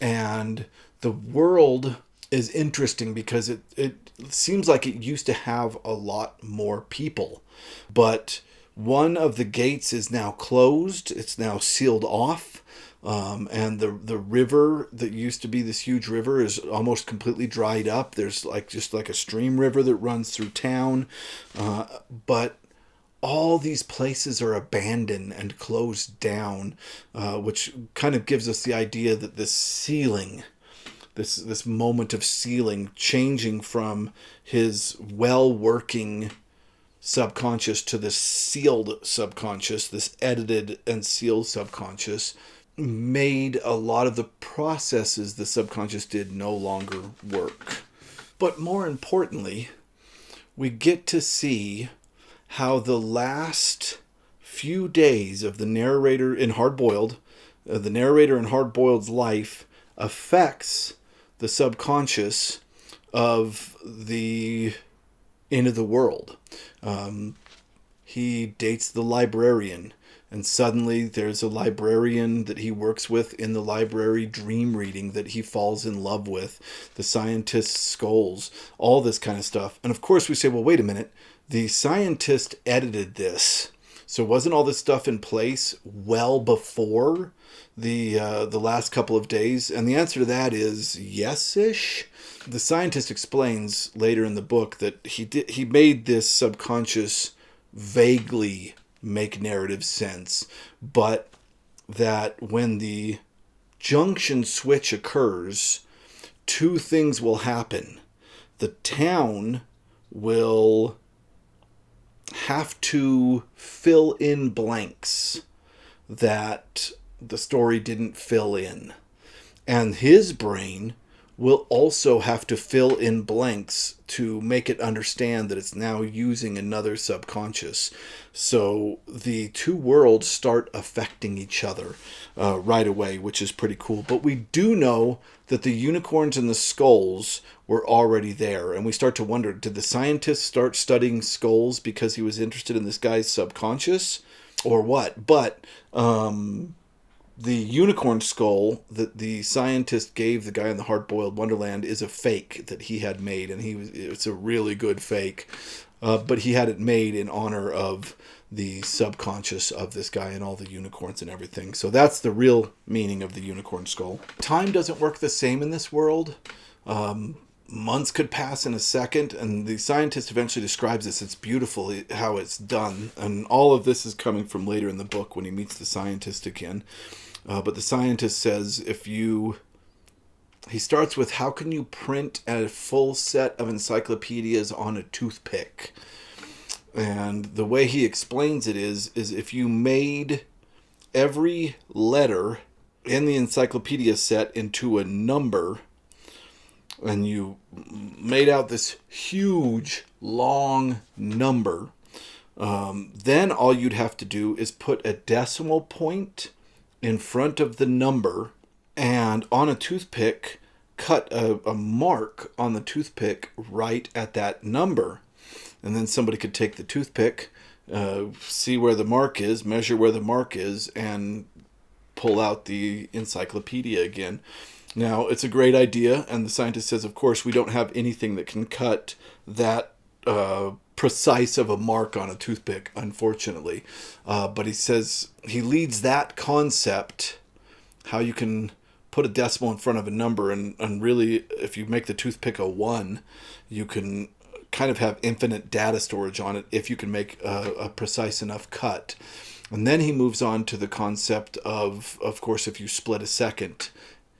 A: and the world is interesting because it seems like it used to have a lot more people. But one of the gates is now closed. It's now sealed off. And the river that used to be this huge river is almost completely dried up. There's just like a stream river that runs through town. But all these places are abandoned and closed down, which kind of gives us the idea that this sealing, this moment of sealing, changing from his well-working subconscious to this sealed subconscious, this edited and sealed subconscious, made a lot of the processes the subconscious did no longer work. But more importantly, we get to see how the last few days of the narrator in Hard-Boiled, the narrator in Hard-Boiled's life affects the subconscious of the end of the world. He dates the librarian, and suddenly there's a librarian that he works with in the library dream reading that he falls in love with, the scientist's skulls, all this kind of stuff. And of course we say, well, wait a minute, the scientist edited this. So wasn't all this stuff in place well before the last couple of days? And the answer to that is yes-ish. The scientist explains later in the book that he made this subconscious vaguely make narrative sense, but that when the junction switch occurs, two things will happen. The town will have to fill in blanks that the story didn't fill in. And his brain will also have to fill in blanks to make it understand that it's now using another subconscious. So the two worlds start affecting each other right away, which is pretty cool. But we do know that the unicorns and the skulls were already there. And we start to wonder, did the scientist start studying skulls because he was interested in this guy's subconscious or what? But the unicorn skull that the scientist gave the guy in the Hard-Boiled Wonderland is a fake that he had made, and it's a really good fake. But he had it made in honor of the subconscious of this guy and all the unicorns and everything. So that's the real meaning of the unicorn skull. Time doesn't work the same in this world. Months could pass in a second, and the scientist eventually describes this. It's beautiful how it's done, and all of this is coming from later in the book when he meets the scientist again. But the scientist says he starts with, how can you print a full set of encyclopedias on a toothpick? And the way he explains it is if you made every letter in the encyclopedia set into a number, and you made out this huge, long number, then all you'd have to do is put a decimal point in front of the number, and on a toothpick, cut a mark on the toothpick right at that number. And then somebody could take the toothpick, see where the mark is, measure where the mark is, and pull out the encyclopedia again. Now, it's a great idea, and the scientist says, of course, we don't have anything that can cut that precise of a mark on a toothpick, unfortunately. But he says he leads that concept, how you can put a decimal in front of a number, and really, if you make the toothpick a 1, you can kind of have infinite data storage on it if you can make a precise enough cut. And then he moves on to the concept of course, if you split a second,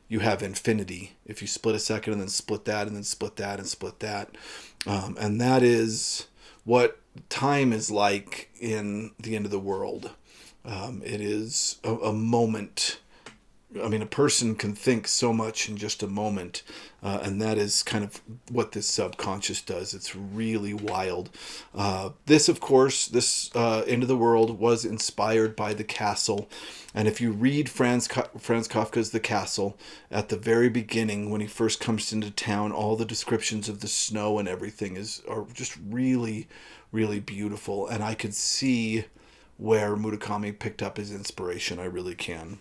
A: you have infinity. If you split a second and then split that and then split that and split that. And that is what time is like in the end of the world. It is a moment. I mean, a person can think so much in just a moment, and that is kind of what this subconscious does. It's really wild. This, of course, this End of the World was inspired by The Castle, and if you read Franz Kafka's The Castle, at the very beginning, when he first comes into town, all the descriptions of the snow and everything are just really, really beautiful, and I could see where Murakami picked up his inspiration. I really can.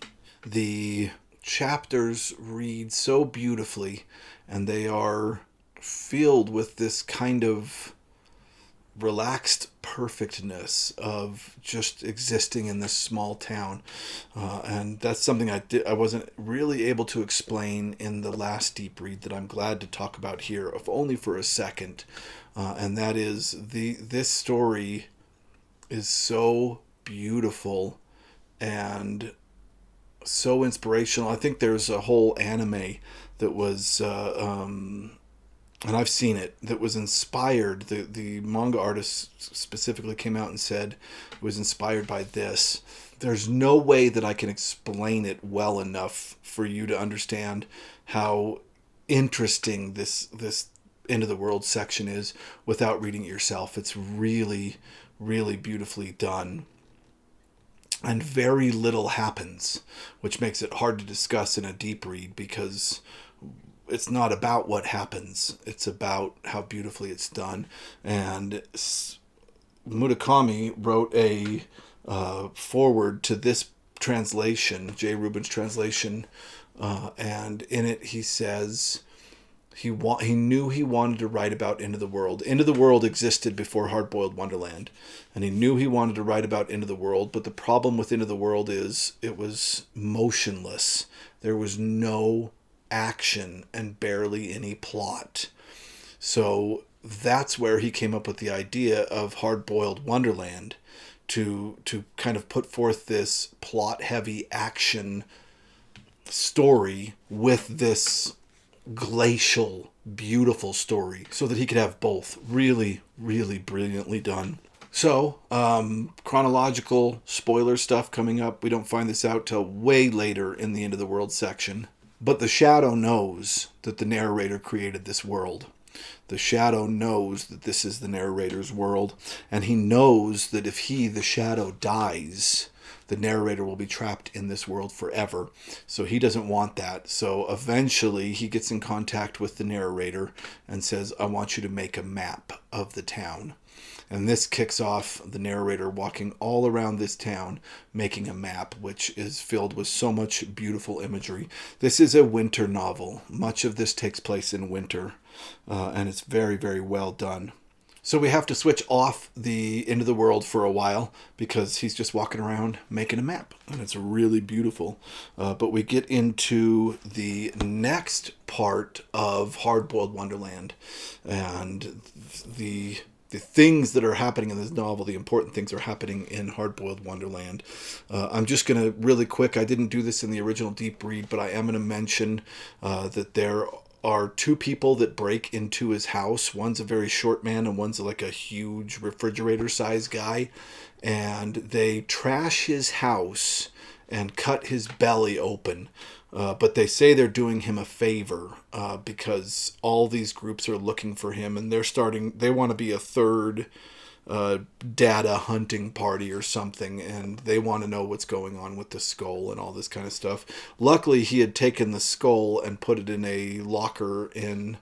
A: The chapters read so beautifully, and they are filled with this kind of relaxed perfectness of just existing in this small town. And that's something I wasn't really able to explain in the last deep read that I'm glad to talk about here, if only for a second. And that is this story is so beautiful and so inspirational. I think there's a whole anime that was, and I've seen it, that was inspired. The manga artist specifically came out and said it was inspired by this. There's no way that I can explain it well enough for you to understand how interesting this end of the world section is without reading it yourself. It's really, really beautifully done. And very little happens, which makes it hard to discuss in a deep read because it's not about what happens. It's about how beautifully it's done. And Murakami wrote a foreword to this translation, J. Rubin's translation, and in it he says he knew he wanted to write about End of the World. End of the World existed before Hard-Boiled Wonderland, and he knew he wanted to write about End of the World, but the problem with End of the World is it was motionless. There was no action and barely any plot. So that's where he came up with the idea of Hard-Boiled Wonderland, to kind of put forth this plot-heavy action story with this glacial, beautiful story, so that he could have both. Really, really brilliantly done. So, chronological spoiler stuff coming up. We don't find this out till way later in the End of the World section. But the shadow knows that the narrator created this world. The shadow knows that this is the narrator's world, and he knows that if he, the shadow, dies, the narrator will be trapped in this world forever. So he doesn't want that. So eventually he gets in contact with the narrator and says, I want you to make a map of the town. And this kicks off the narrator walking all around this town, making a map, which is filled with so much beautiful imagery. This is a winter novel. Much of this takes place in winter, and it's very, very well done. So we have to switch off the end of the world for a while because he's just walking around making a map, and it's really beautiful. But we get into the next part of Hard-Boiled Wonderland, and the things that are happening in this novel, the important things are happening in Hard-Boiled Wonderland. I'm just going to, really quick, I didn't do this in the original Deep Read, but I am going to mention that there are two people that break into his house. One's a very short man and one's like a huge refrigerator-sized guy. And they trash his house and cut his belly open. But they say they're doing him a favor because all these groups are looking for him, and they want to be a third data hunting party or something, and they want to know what's going on with the skull and all this kind of stuff. Luckily, he had taken the skull and put it in a locker in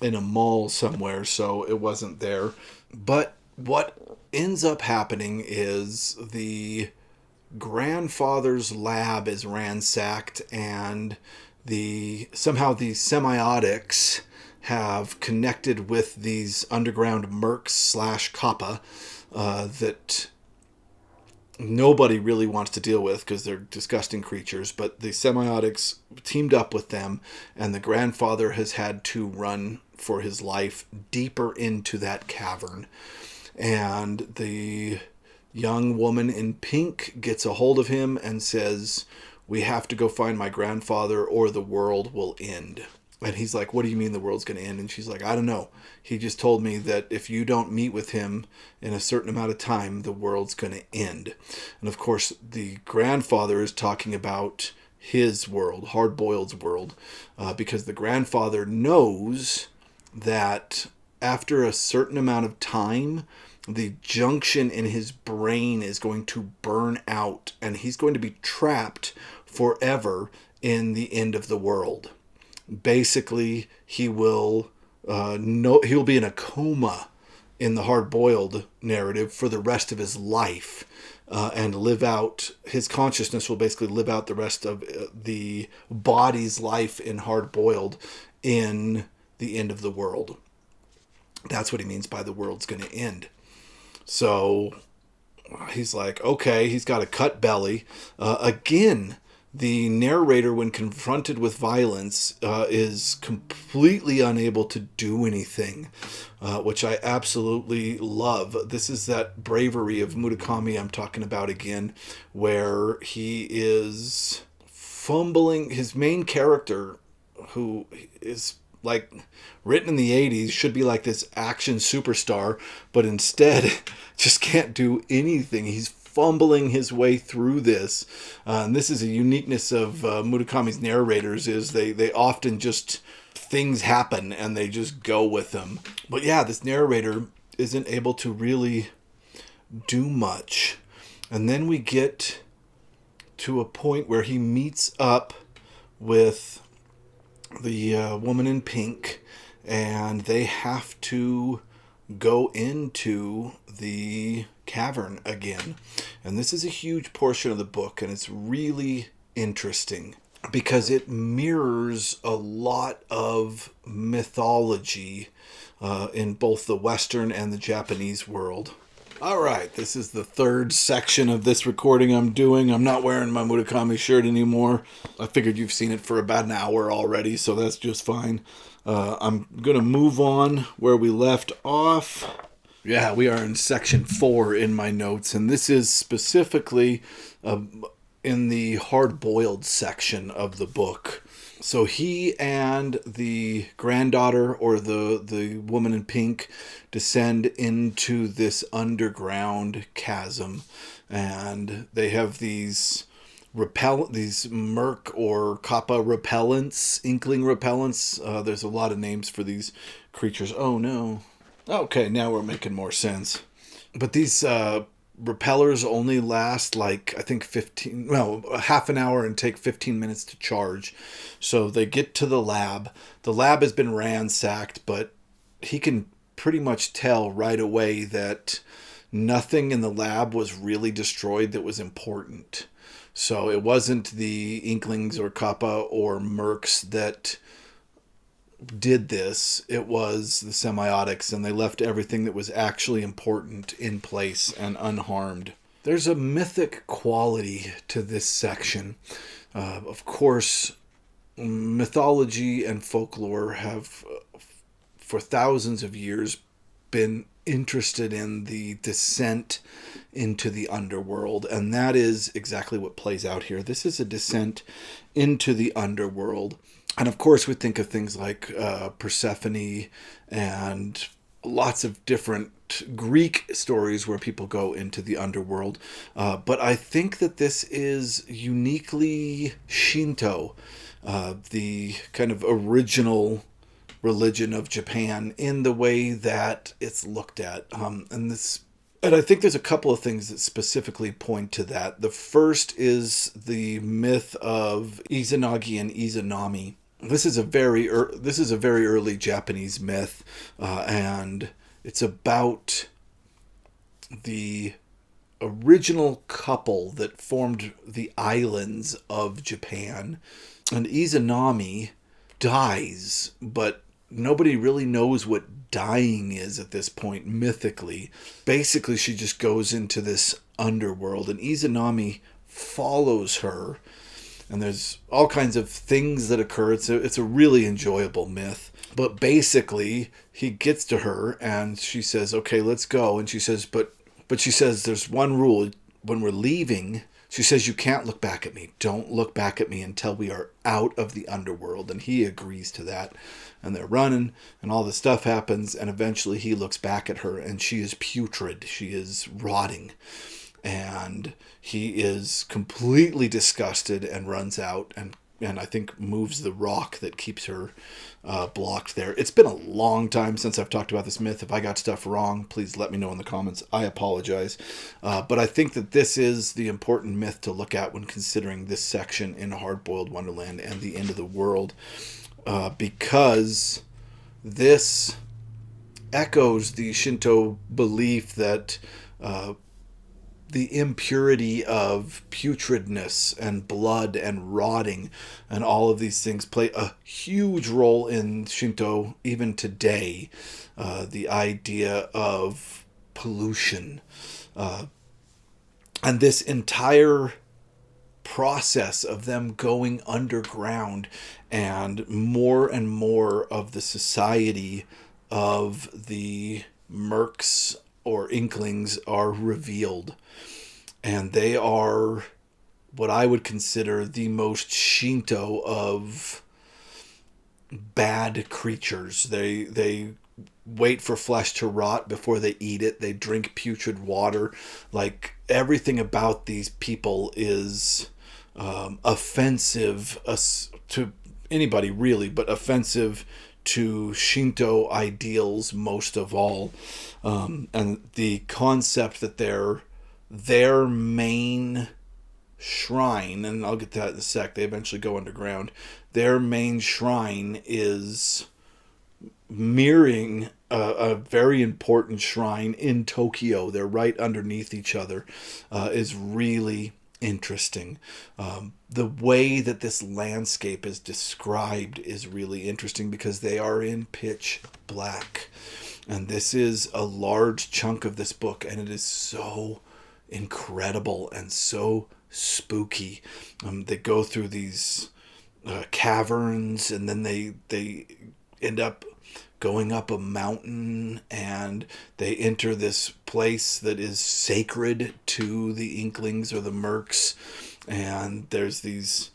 A: a mall somewhere, so it wasn't there. But what ends up happening is the grandfather's lab is ransacked, and somehow the semiotics have connected with these underground mercs / kappa that nobody really wants to deal with because they're disgusting creatures. But the semiotics teamed up with them, and the grandfather has had to run for his life deeper into that cavern. And the young woman in pink gets a hold of him and says, we have to go find my grandfather or the world will end. And he's like, what do you mean the world's going to end? And she's like, I don't know. He just told me that if you don't meet with him in a certain amount of time, the world's going to end. And of course, the grandfather is talking about his world, Hard-Boiled's world, because the grandfather knows that after a certain amount of time, the junction in his brain is going to burn out, and he's going to be trapped forever in the end of the world. Basically, he will he'll be in a coma in the Hard-Boiled narrative for the rest of his life, and live out his consciousness will basically live out the rest of the body's life in Hard-Boiled in the end of the world. That's what he means by the world's going to end. So he's like, okay, he's got a cut belly. Again, the narrator, when confronted with violence, is completely unable to do anything, which I absolutely love. This is that bravery of Murakami I'm talking about again, where he is fumbling. His main character, who is like written in the 80s, should be like this action superstar, but instead just can't do anything. He's fumbling his way through this. And this is a uniqueness of Murakami's narrators, is they often just, things happen and they just go with them. But yeah, this narrator isn't able to really do much. And then we get to a point where he meets up with the woman in pink, and they have to go into the cavern again. And this is a huge portion of the book, and it's really interesting because it mirrors a lot of mythology in both the Western and the Japanese world. All right, this is the third section of this recording I'm doing. I'm not wearing my Murakami shirt anymore. I figured you've seen it for about an hour already, so that's just fine. I'm going to move on where we left off. Yeah, we are in section 4 in my notes, and this is specifically in the hard-boiled section of the book. So he and the granddaughter, or the woman in pink, descend into this underground chasm, and they have these these Merc or Kappa repellents, inkling repellents. There's a lot of names for these creatures. Oh no. Okay, now we're making more sense. But these repellers only last like, I think half an hour and take 15 minutes to charge. So they get to the lab. The lab has been ransacked, but he can pretty much tell right away that nothing in the lab was really destroyed that was important. So it wasn't the Inklings or Kappa or Mercs that did this. It was the semiotics, and they left everything that was actually important in place and unharmed. There's a mythic quality to this section. Of course, mythology and folklore have, for thousands of years, been interested in the descent into the underworld, and that is exactly what plays out here. This is a descent into the underworld. And of course, we think of things like Persephone and lots of different Greek stories where people go into the underworld. But I think that this is uniquely Shinto, the kind of original religion of Japan, in the way that it's looked at. And I think there's a couple of things that specifically point to that. The first is the myth of Izanagi and Izanami. This is a very early Japanese myth, and it's about the original couple that formed the islands of Japan. And Izanami dies, but nobody really knows what dying is at this point mythically. Basically, she just goes into this underworld, and Izanami follows her. And there's all kinds of things that occur. It's a really enjoyable myth. But basically, he gets to her and she says, okay, let's go. And she says, but she says, there's one rule. When we're leaving, she says, you can't look back at me. Don't look back at me until we are out of the underworld. And he agrees to that. And they're running and all this stuff happens. And eventually he looks back at her and she is putrid. She is rotting. And he is completely disgusted and runs out and I think moves the rock that keeps her blocked there. It's been a long time since I've talked about this myth. If I got stuff wrong, please let me know in the comments. I apologize. But I think that this is the important myth to look at when considering this section in Hard-Boiled Wonderland and the End of the World, because this echoes the Shinto belief that the impurity of putridness and blood and rotting and all of these things play a huge role in Shinto even today. The idea of pollution. And this entire process of them going underground and more of the society of the Mercs or Inklings are revealed. And they are what I would consider the most Shinto of bad creatures. They wait for flesh to rot before they eat it. They drink putrid water. Like, everything about these people is offensive to anybody really, but offensive to Shinto ideals most of all. And the concept that their main shrine, and I'll get to that in a sec, they eventually go underground, their main shrine is mirroring a very important shrine in Tokyo. They're right underneath each other, is really interesting. The way that this landscape is described is really interesting because they are in pitch black. And this is a large chunk of this book, and it is so incredible and so spooky. They go through these caverns, and then they end up going up a mountain, and they enter this place that is sacred to the Inklings or the Mercs. And there's these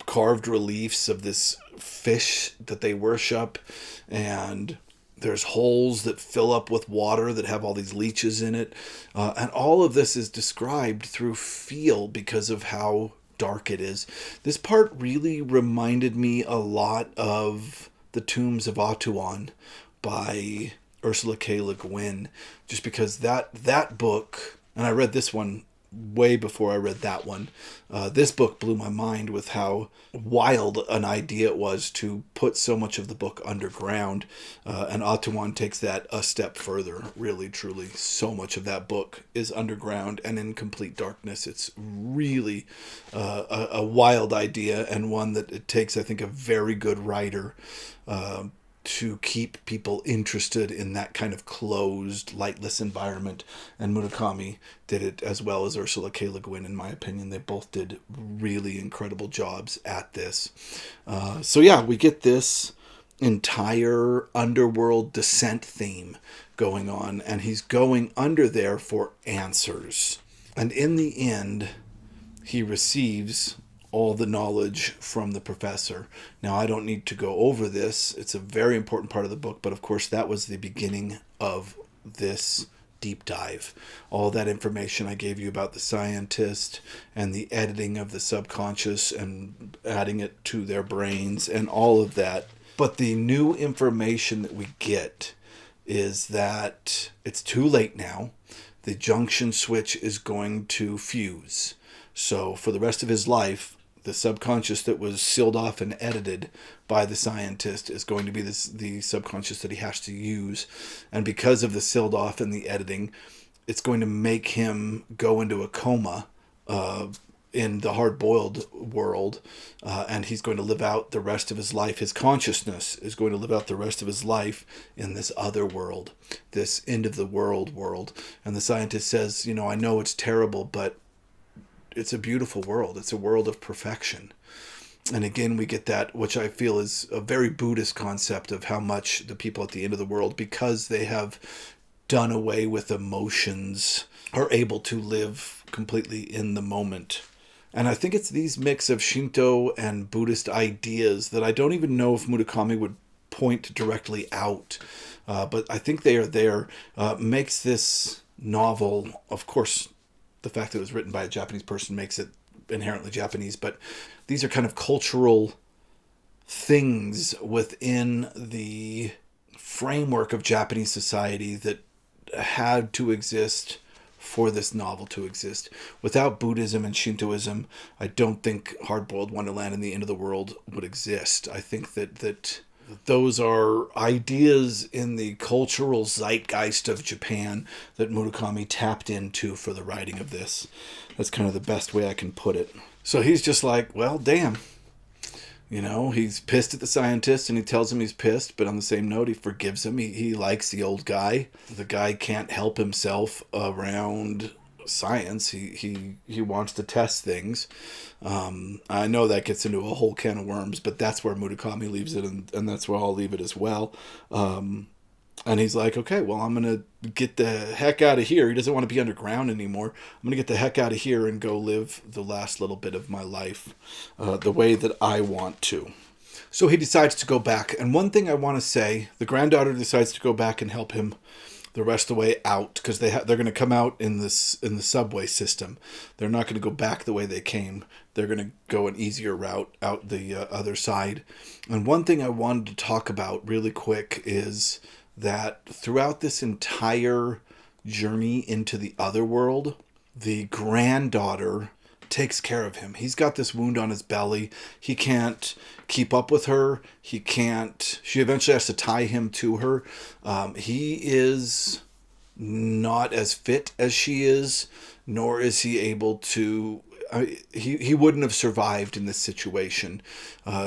A: carved reliefs of this fish that they worship, and there's holes that fill up with water that have all these leeches in it. And all of this is described through feel because of how dark it is. This part really reminded me a lot of The Tombs of Atuan by Ursula K. Le Guin, just because that book, and I read this one way before I read that one. This book blew my mind with how wild an idea it was to put so much of the book underground. And Atuan takes that a step further, really, truly. So much of that book is underground and in complete darkness. It's really a wild idea, and one that it takes, I think, a very good writer to keep people interested in that kind of closed, lightless environment. And Murakami did it as well as Ursula K. Le Guin, in my opinion. They both did really incredible jobs at this. So yeah, we get this entire underworld descent theme going on, and he's going under there for answers. And in the end, he receives all the knowledge from the professor. Now, I don't need to go over this. It's a very important part of the book, but of course that was the beginning of this deep dive. All that information I gave you about the scientist and the editing of the subconscious and adding it to their brains and all of that. But the new information that we get is that it's too late now. The junction switch is going to fuse. So for the rest of his life, the subconscious that was sealed off and edited by the scientist is going to be the subconscious that he has to use. And because of the sealed off and the editing, it's going to make him go into a coma in the hard-boiled world. And he's going to live out the rest of his life. His consciousness is going to live out the rest of his life in this other world, this end of the world world. And the scientist says, you know, I know it's terrible, but it's a beautiful world. It's a world of perfection. And again, we get that, which I feel is a very Buddhist concept of how much the people at the end of the world, because they have done away with emotions, are able to live completely in the moment. And I think it's these mix of Shinto and Buddhist ideas that I don't even know if Murakami would point directly out. But I think they are there. Makes this novel, of course, the fact that it was written by a Japanese person makes it inherently Japanese, but these are kind of cultural things within the framework of Japanese society that had to exist for this novel to exist. Without Buddhism and Shintoism, I don't think Hard-Boiled Wonderland and the End of the World would exist. I think that those are ideas in the cultural zeitgeist of Japan that Murakami tapped into for the writing of this. That's kind of the best way I can put it. So he's just like, well, damn. You know, he's pissed at the scientist and he tells him he's pissed, but on the same note, he forgives him. He likes the old guy. The guy can't help himself around science. He wants to test things. I know that gets into a whole can of worms, but that's where Murakami leaves it, and that's where I'll leave it as well. And he's like, okay, well, I'm going to get the heck out of here. He doesn't want to be underground anymore. I'm going to get the heck out of here and go live the last little bit of my life the way that I want to. So he decides to go back. And one thing I want to say, the granddaughter decides to go back and help him the rest of the way out, because they're going to come out in the subway system. They're not going to go back the way they came. They're going to go an easier route out the other side. And one thing I wanted to talk about really quick is that throughout this entire journey into the other world, the granddaughter takes care of him. He's got this wound on his belly. He can't keep up with her. She eventually has to tie him to her. He is not as fit as she is, nor is he able to, he wouldn't have survived in this situation.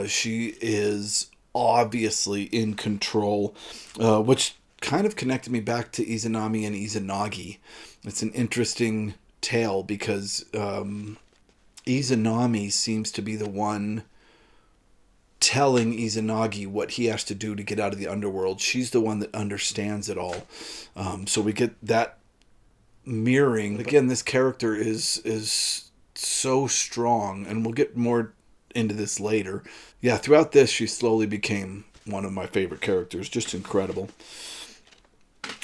A: She is obviously in control, which kind of connected me back to Izanami and Izanagi. It's an interesting tale because Izanami seems to be the one telling Izanagi what he has to do to get out of the underworld. She's the one that understands it all. So we get that mirroring. Again, this character is so strong, and we'll get more into this later. Yeah, throughout this, she slowly became one of my favorite characters. Just incredible.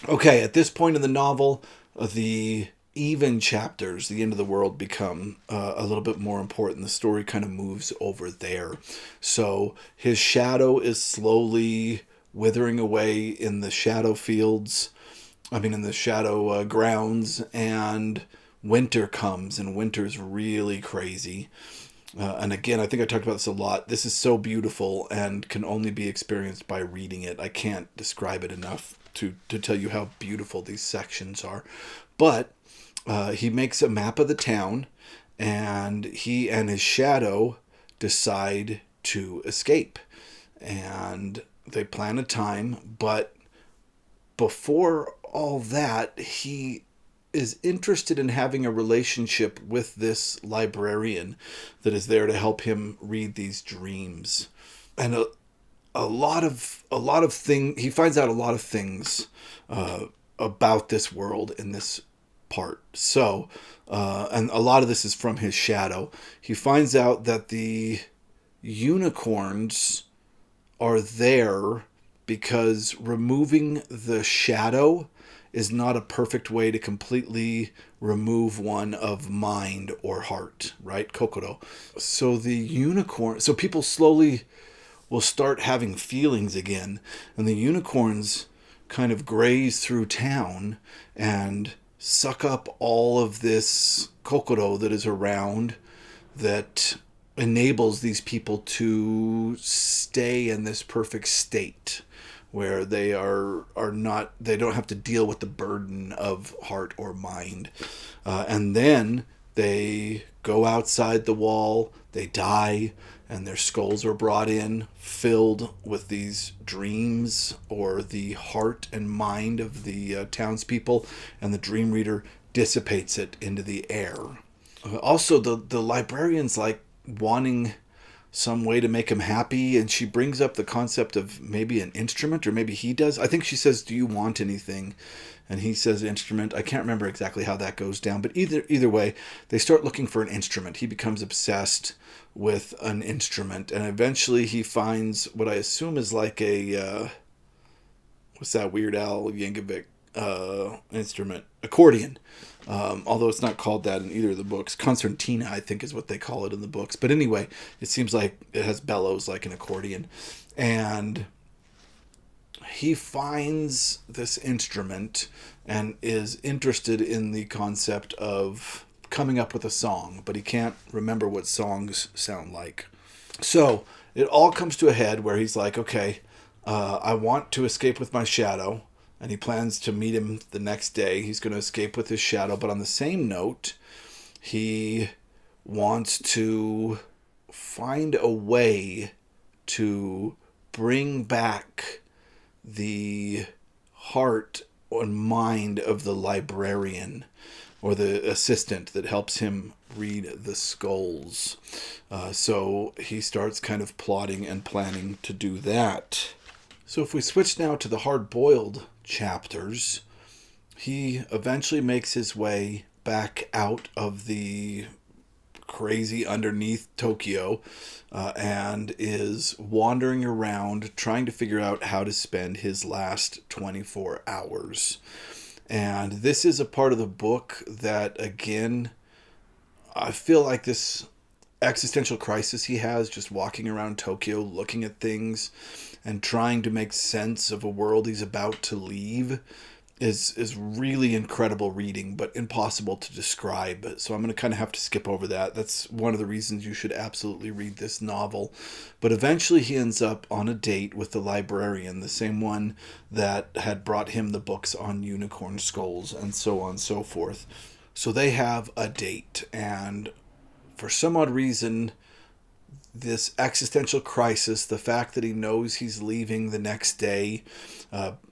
A: Okay, at this point in the novel, the even chapters, the end of the world, become a little bit more important. The story kind of moves over there. So his shadow is slowly withering away in the shadow fields. In the shadow grounds, and winter comes, and winter's really crazy. And again, I think I talked about this a lot. This is so beautiful and can only be experienced by reading it. I can't describe it enough to tell you how beautiful these sections are. But he makes a map of the town, and he and his shadow decide to escape. And they plan a time, but before all that, he is interested in having a relationship with this librarian that is there to help him read these dreams. And a lot of things, he finds out a lot of things about this world in this part. So, and a lot of this is from his shadow. He finds out that the unicorns are there because removing the shadow is not a perfect way to completely remove one of mind or heart, right? Kokoro. So so people slowly will start having feelings again, and the unicorns kind of graze through town and suck up all of this kokoro that is around, that enables these people to stay in this perfect state where they they don't have to deal with the burden of heart or mind. And then they go outside the wall, they die, and their skulls are brought in, filled with these dreams or the heart and mind of the townspeople, and the dream reader dissipates it into the air. Also, the librarian's like wanting some way to make him happy, and she brings up the concept of maybe an instrument, or maybe he does. I think she says, "Do you want anything?" And he says instrument. I can't remember exactly how that goes down, but either way, they start looking for an instrument. He becomes obsessed with an instrument, and eventually he finds what I assume is like a what's that Weird Al Yankovic instrument? Accordion. Although it's not called that in either of the books. Concertina, I think, is what they call it in the books. But anyway, it seems like it has bellows like an accordion. And he finds this instrument and is interested in the concept of coming up with a song, but he can't remember what songs sound like. So it all comes to a head where he's like, okay, I want to escape with my shadow. And he plans to meet him the next day. He's going to escape with his shadow. But on the same note, he wants to find a way to bring back the heart and mind of the librarian, or the assistant that helps him read the skulls. So he starts kind of plotting and planning to do that. So if we switch now to the hard-boiled chapters, he eventually makes his way back out of the crazy underneath Tokyo, and is wandering around trying to figure out how to spend his last 24 hours. And this is a part of the book that, again, I feel like this existential crisis he has just walking around Tokyo, looking at things and trying to make sense of a world he's about to leave is really incredible reading, but impossible to describe. So I'm going to kind of have to skip over that. That's one of the reasons you should absolutely read this novel. But eventually he ends up on a date with the librarian, the same one that had brought him the books on unicorn skulls, and so on and so forth. So they have a date, and for some odd reason, this existential crisis, the fact that he knows he's leaving the next day,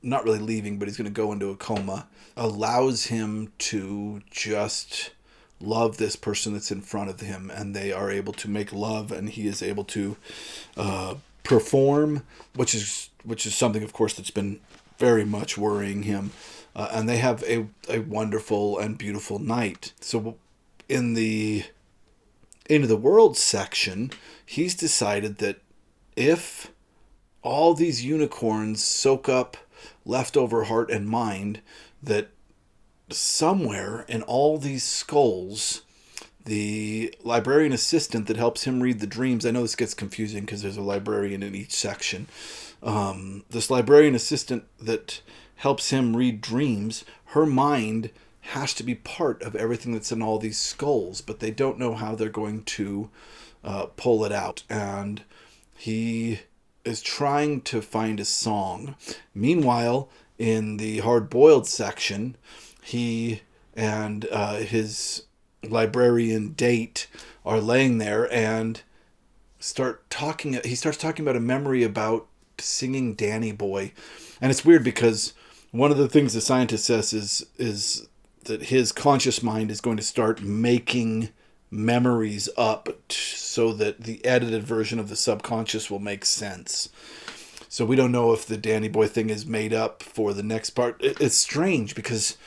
A: not really leaving, but he's going to go into a coma, allows him to just love this person that's in front of him, and they are able to make love, and he is able to perform, which is something, of course, that's been very much worrying him. And they have a wonderful and beautiful night. So in the end of the world section, he's decided that if all these unicorns soak up leftover heart and mind, that somewhere in all these skulls, the librarian assistant that helps him read the dreams, I know this gets confusing because there's a librarian in each section. This librarian assistant that helps him read dreams, her mind has to be part of everything that's in all these skulls, but they don't know how they're going to pull it out. And he is trying to find a song. Meanwhile, in the hard-boiled section, he and his librarian date are laying there and he starts talking about a memory about singing Danny Boy. And it's weird because one of the things the scientist says is that his conscious mind is going to start making memories up so that the edited version of the subconscious will make sense. So we don't know if the Danny Boy thing is made up for the next part. It's strange because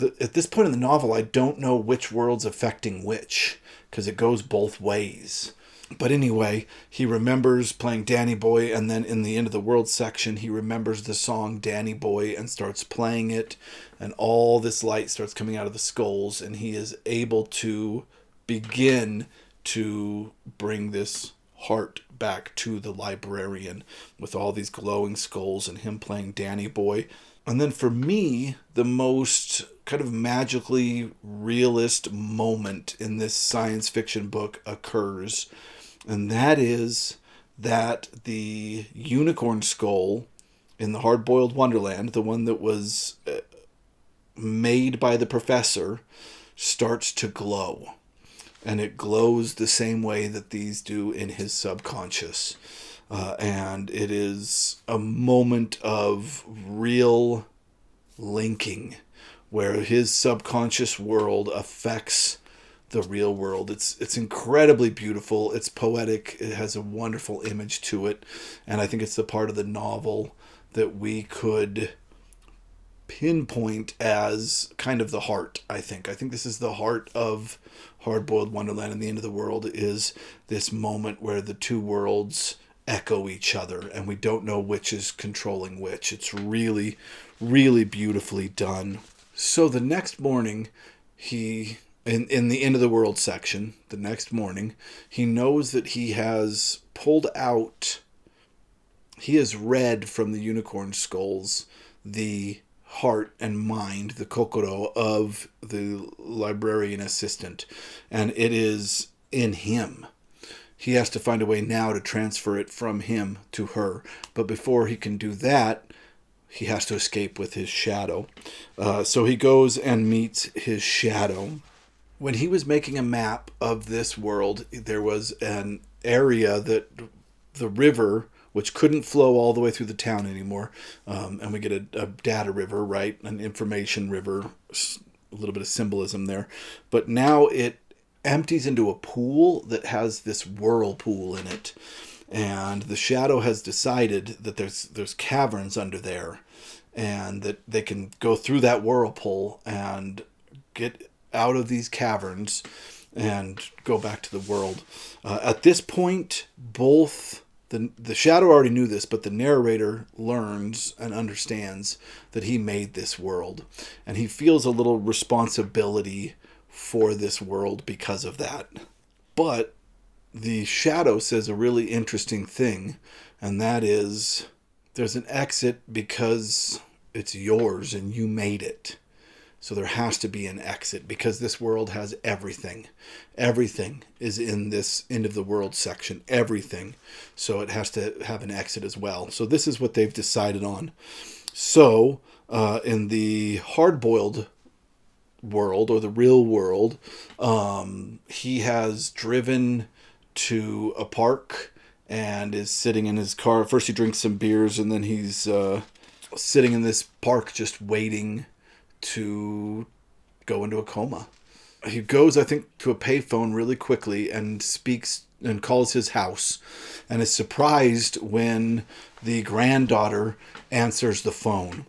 A: at this point in the novel, I don't know which world's affecting which because it goes both ways. But anyway, he remembers playing Danny Boy, and then in the end of the world section, he remembers the song Danny Boy and starts playing it, and all this light starts coming out of the skulls, and he is able to begin to bring this heart back to the librarian with all these glowing skulls and him playing Danny Boy. And then for me, the most kind of magically realist moment in this science fiction book occurs. And that is that the unicorn skull in the Hard-Boiled Wonderland, the one that was made by the professor, starts to glow. And it glows the same way that these do in his subconscious. And it is a moment of real linking where his subconscious world affects the real world. It's incredibly beautiful. It's poetic. It has a wonderful image to it. And I think it's the part of the novel that we could pinpoint as kind of the heart, I think. I think this is the heart of Hard-Boiled Wonderland, and the end of the world is this moment where the two worlds echo each other and we don't know which is controlling which. It's really, really beautifully done. So the next morning, in the end of the world section, the next morning, he knows that he has pulled out, he has read from the unicorn skulls the heart and mind, the kokoro of the librarian assistant, and it is in him. He has to find a way now to transfer it from him to her, but before he can do that, he has to escape with his shadow. So he goes and meets his shadow. When he was making a map of this world, there was an area that the river, which couldn't flow all the way through the town anymore, and we get a data river, right? An information river, a little bit of symbolism there. But now it empties into a pool that has this whirlpool in it. And the shadow has decided that there's caverns under there, and that they can go through that whirlpool and get out of these caverns and go back to the world. At this point, both the shadow already knew this, but the narrator learns and understands that he made this world, and he feels a little responsibility for this world because of that. But the shadow says a really interesting thing, and that is there's an exit because it's yours and you made it. So there has to be an exit because this world has everything. Everything is in this end of the world section. Everything. So it has to have an exit as well. So this is what they've decided on. So in the hard-boiled world, or the real world, he has driven to a park and is sitting in his car. First he drinks some beers, and then he's sitting in this park just waiting to go into a coma. He goes, I think, to a payphone really quickly and speaks and calls his house, and is surprised when the granddaughter answers the phone.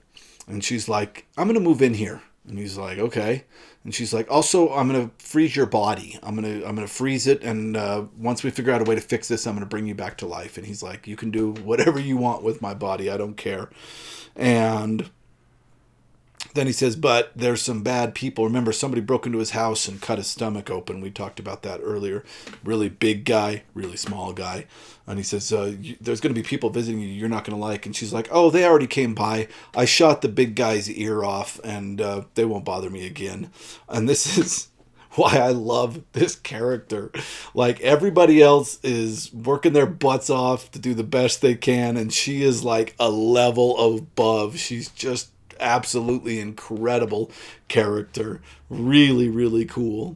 A: And she's like, "I'm going to move in here." And he's like, "Okay." And she's like, "Also, I'm going to freeze your body. I'm going to freeze it, and once we figure out a way to fix this, I'm going to bring you back to life." And he's like, "You can do whatever you want with my body. I don't care." And Then he says, but there's some bad people. Remember, somebody broke into his house and cut his stomach open. We talked about that earlier. Really big guy, really small guy. And he says, there's going to be people visiting you you're not going to like. And she's like, oh, they already came by. I shot the big guy's ear off, and they won't bother me again. And this is why I love this character. Like, everybody else is working their butts off to do the best they can, and she is like a level above. She's just absolutely incredible character. Really, really cool.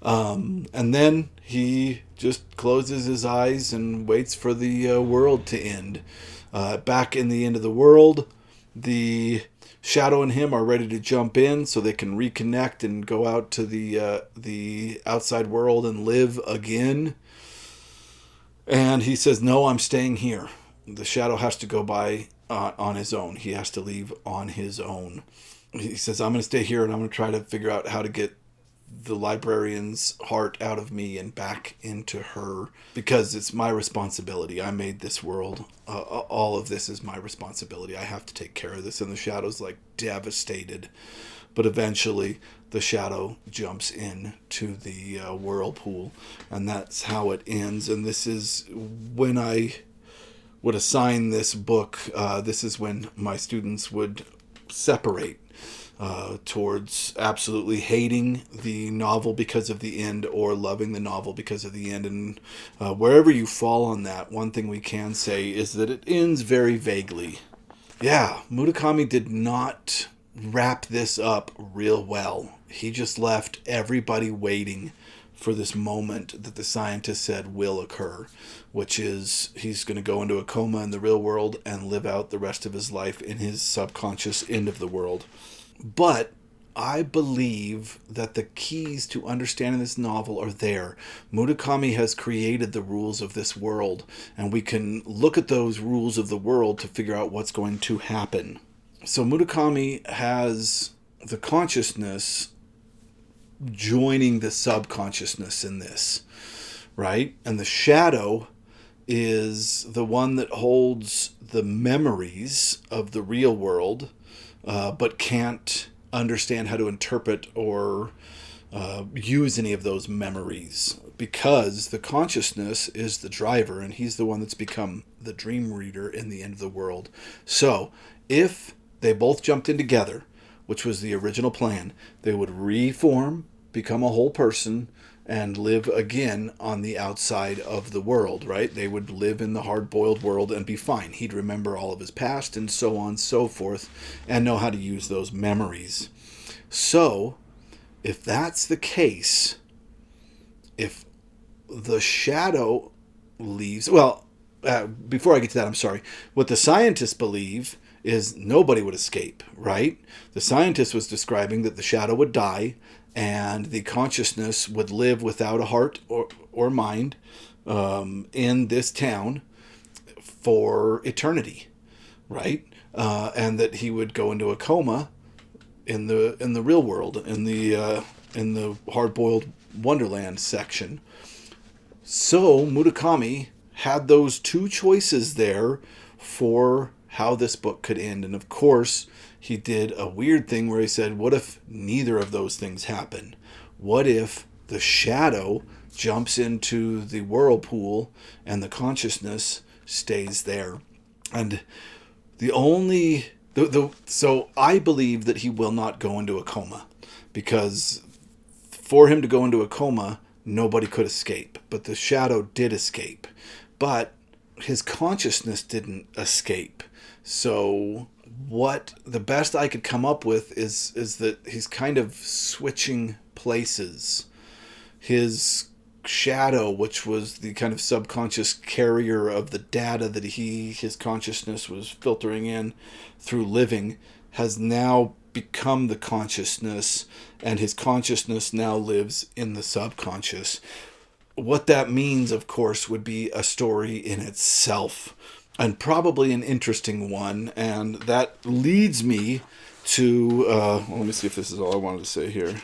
A: And then he just closes his eyes and waits for the world to end. Back in the end of the world, the Shadow and him are ready to jump in so they can reconnect and go out to the outside world and live again. And he says, no, I'm staying here. The Shadow has to go by on his own. He has to leave on his own. He says, I'm going to stay here and I'm going to try to figure out how to get the librarian's heart out of me and back into her, because it's my responsibility. I made this world. All of this is my responsibility. I have to take care of this. And the Shadow's like devastated. But eventually the Shadow jumps into the whirlpool, and that's how it ends. And this is when I would assign this book. This is when my students would separate towards absolutely hating the novel because of the end, or loving the novel because of the end. And wherever you fall on that, one thing we can say is that it ends very vaguely. Yeah, Murakami did not wrap this up real well. He just left everybody waiting for this moment that the scientist said will occur, which is he's going to go into a coma in the real world and live out the rest of his life in his subconscious end of the world. But I believe that the keys to understanding this novel are there. Murakami has created the rules of this world, and we can look at those rules of the world to figure out what's going to happen. So Murakami has the consciousness joining the subconsciousness in this, right? And the Shadow is the one that holds the memories of the real world, but can't understand how to interpret or use any of those memories, because the consciousness is the driver, and he's the one that's become the dream reader in the end of the world. So if they both jumped in together, which was the original plan, they would reform, become a whole person, and live again on the outside of the world, right? They would live in the hard-boiled world and be fine. He'd remember all of his past and so on and so forth, and know how to use those memories. So, if that's the case, if the Shadow leaves... Well, before I get to that, I'm sorry. What the scientists believe is nobody would escape, right? The scientist was describing that the Shadow would die, and the consciousness would live without a heart or mind in this town for eternity, right? And that he would go into a coma in the real world, in the Hard-Boiled Wonderland section. So Murakami had those two choices there for how this book could end. And of course, he did a weird thing where he said, what if neither of those things happen? What if the Shadow jumps into the whirlpool and the consciousness stays there? And so I believe that he will not go into a coma, because for him to go into a coma, nobody could escape. But the Shadow did escape. But his consciousness didn't escape. So what the best I could come up with is that he's kind of switching places. His Shadow, which was the kind of subconscious carrier of the data that his consciousness was filtering in through living, has now become the consciousness, and his consciousness now lives in the subconscious. What that means, of course, would be a story in itself, and probably an interesting one. And that leads me to, let me see if this is all I wanted to say here.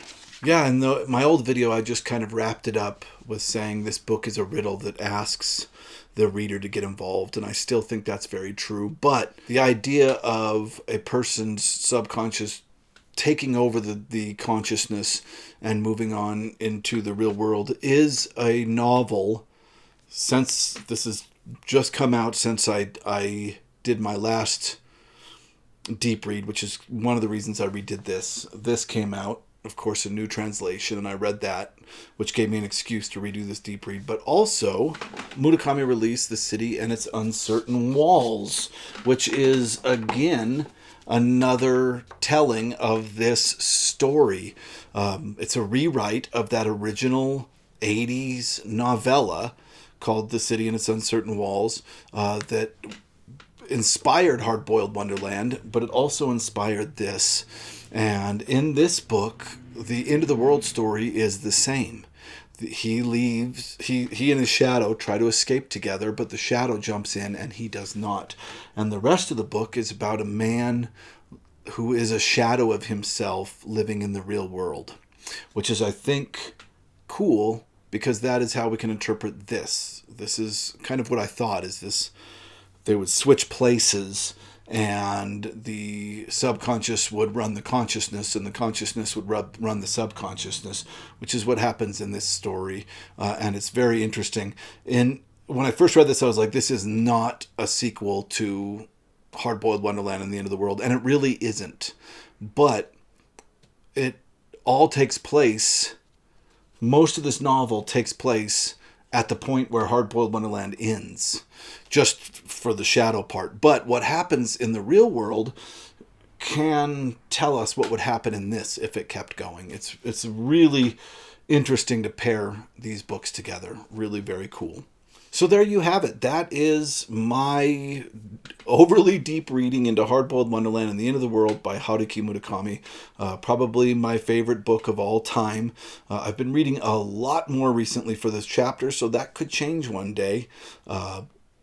A: Yeah, in my old video, I just kind of wrapped it up with saying this book is a riddle that asks the reader to get involved, and I still think that's very true. But the idea of a person's subconscious taking over the consciousness and moving on into the real world is a novel. Since this has just come out, since I did my last deep read, which is one of the reasons I redid this. This came out, of course, a new translation, and I read that, which gave me an excuse to redo this deep read. But also, Murakami released The City and Its Uncertain Walls, which is, again, another telling of this story. It's a rewrite of that original 80s novella called The City and Its Uncertain Walls that inspired Hard-Boiled Wonderland, but it also inspired this. And in this book, the end of the world story is the same. He leaves, he and his shadow try to escape together, but the shadow jumps in and he does not. And the rest of the book is about a man who is a shadow of himself living in the real world, which is, I think, cool, because that is how we can interpret this. This is kind of what I thought, is this, they would switch places and the subconscious would run the consciousness and the consciousness would run the subconsciousness, which is what happens in this story. And it's very interesting. When I first read this, I was like, this is not a sequel to Hard-Boiled Wonderland and the End of the World. And it really isn't. But it all takes place, most of this novel takes place at the point where Hard-Boiled Wonderland ends, just for the shadow part. But what happens in the real world can tell us what would happen in this if it kept going. It's really interesting to pair these books together. Really very cool. So there you have it. That is my overly deep reading into Hard-Boiled Wonderland and the End of the World by Haruki Murakami. Probably my favorite book of all time. I've been reading a lot more recently for this chapter, so that could change one day.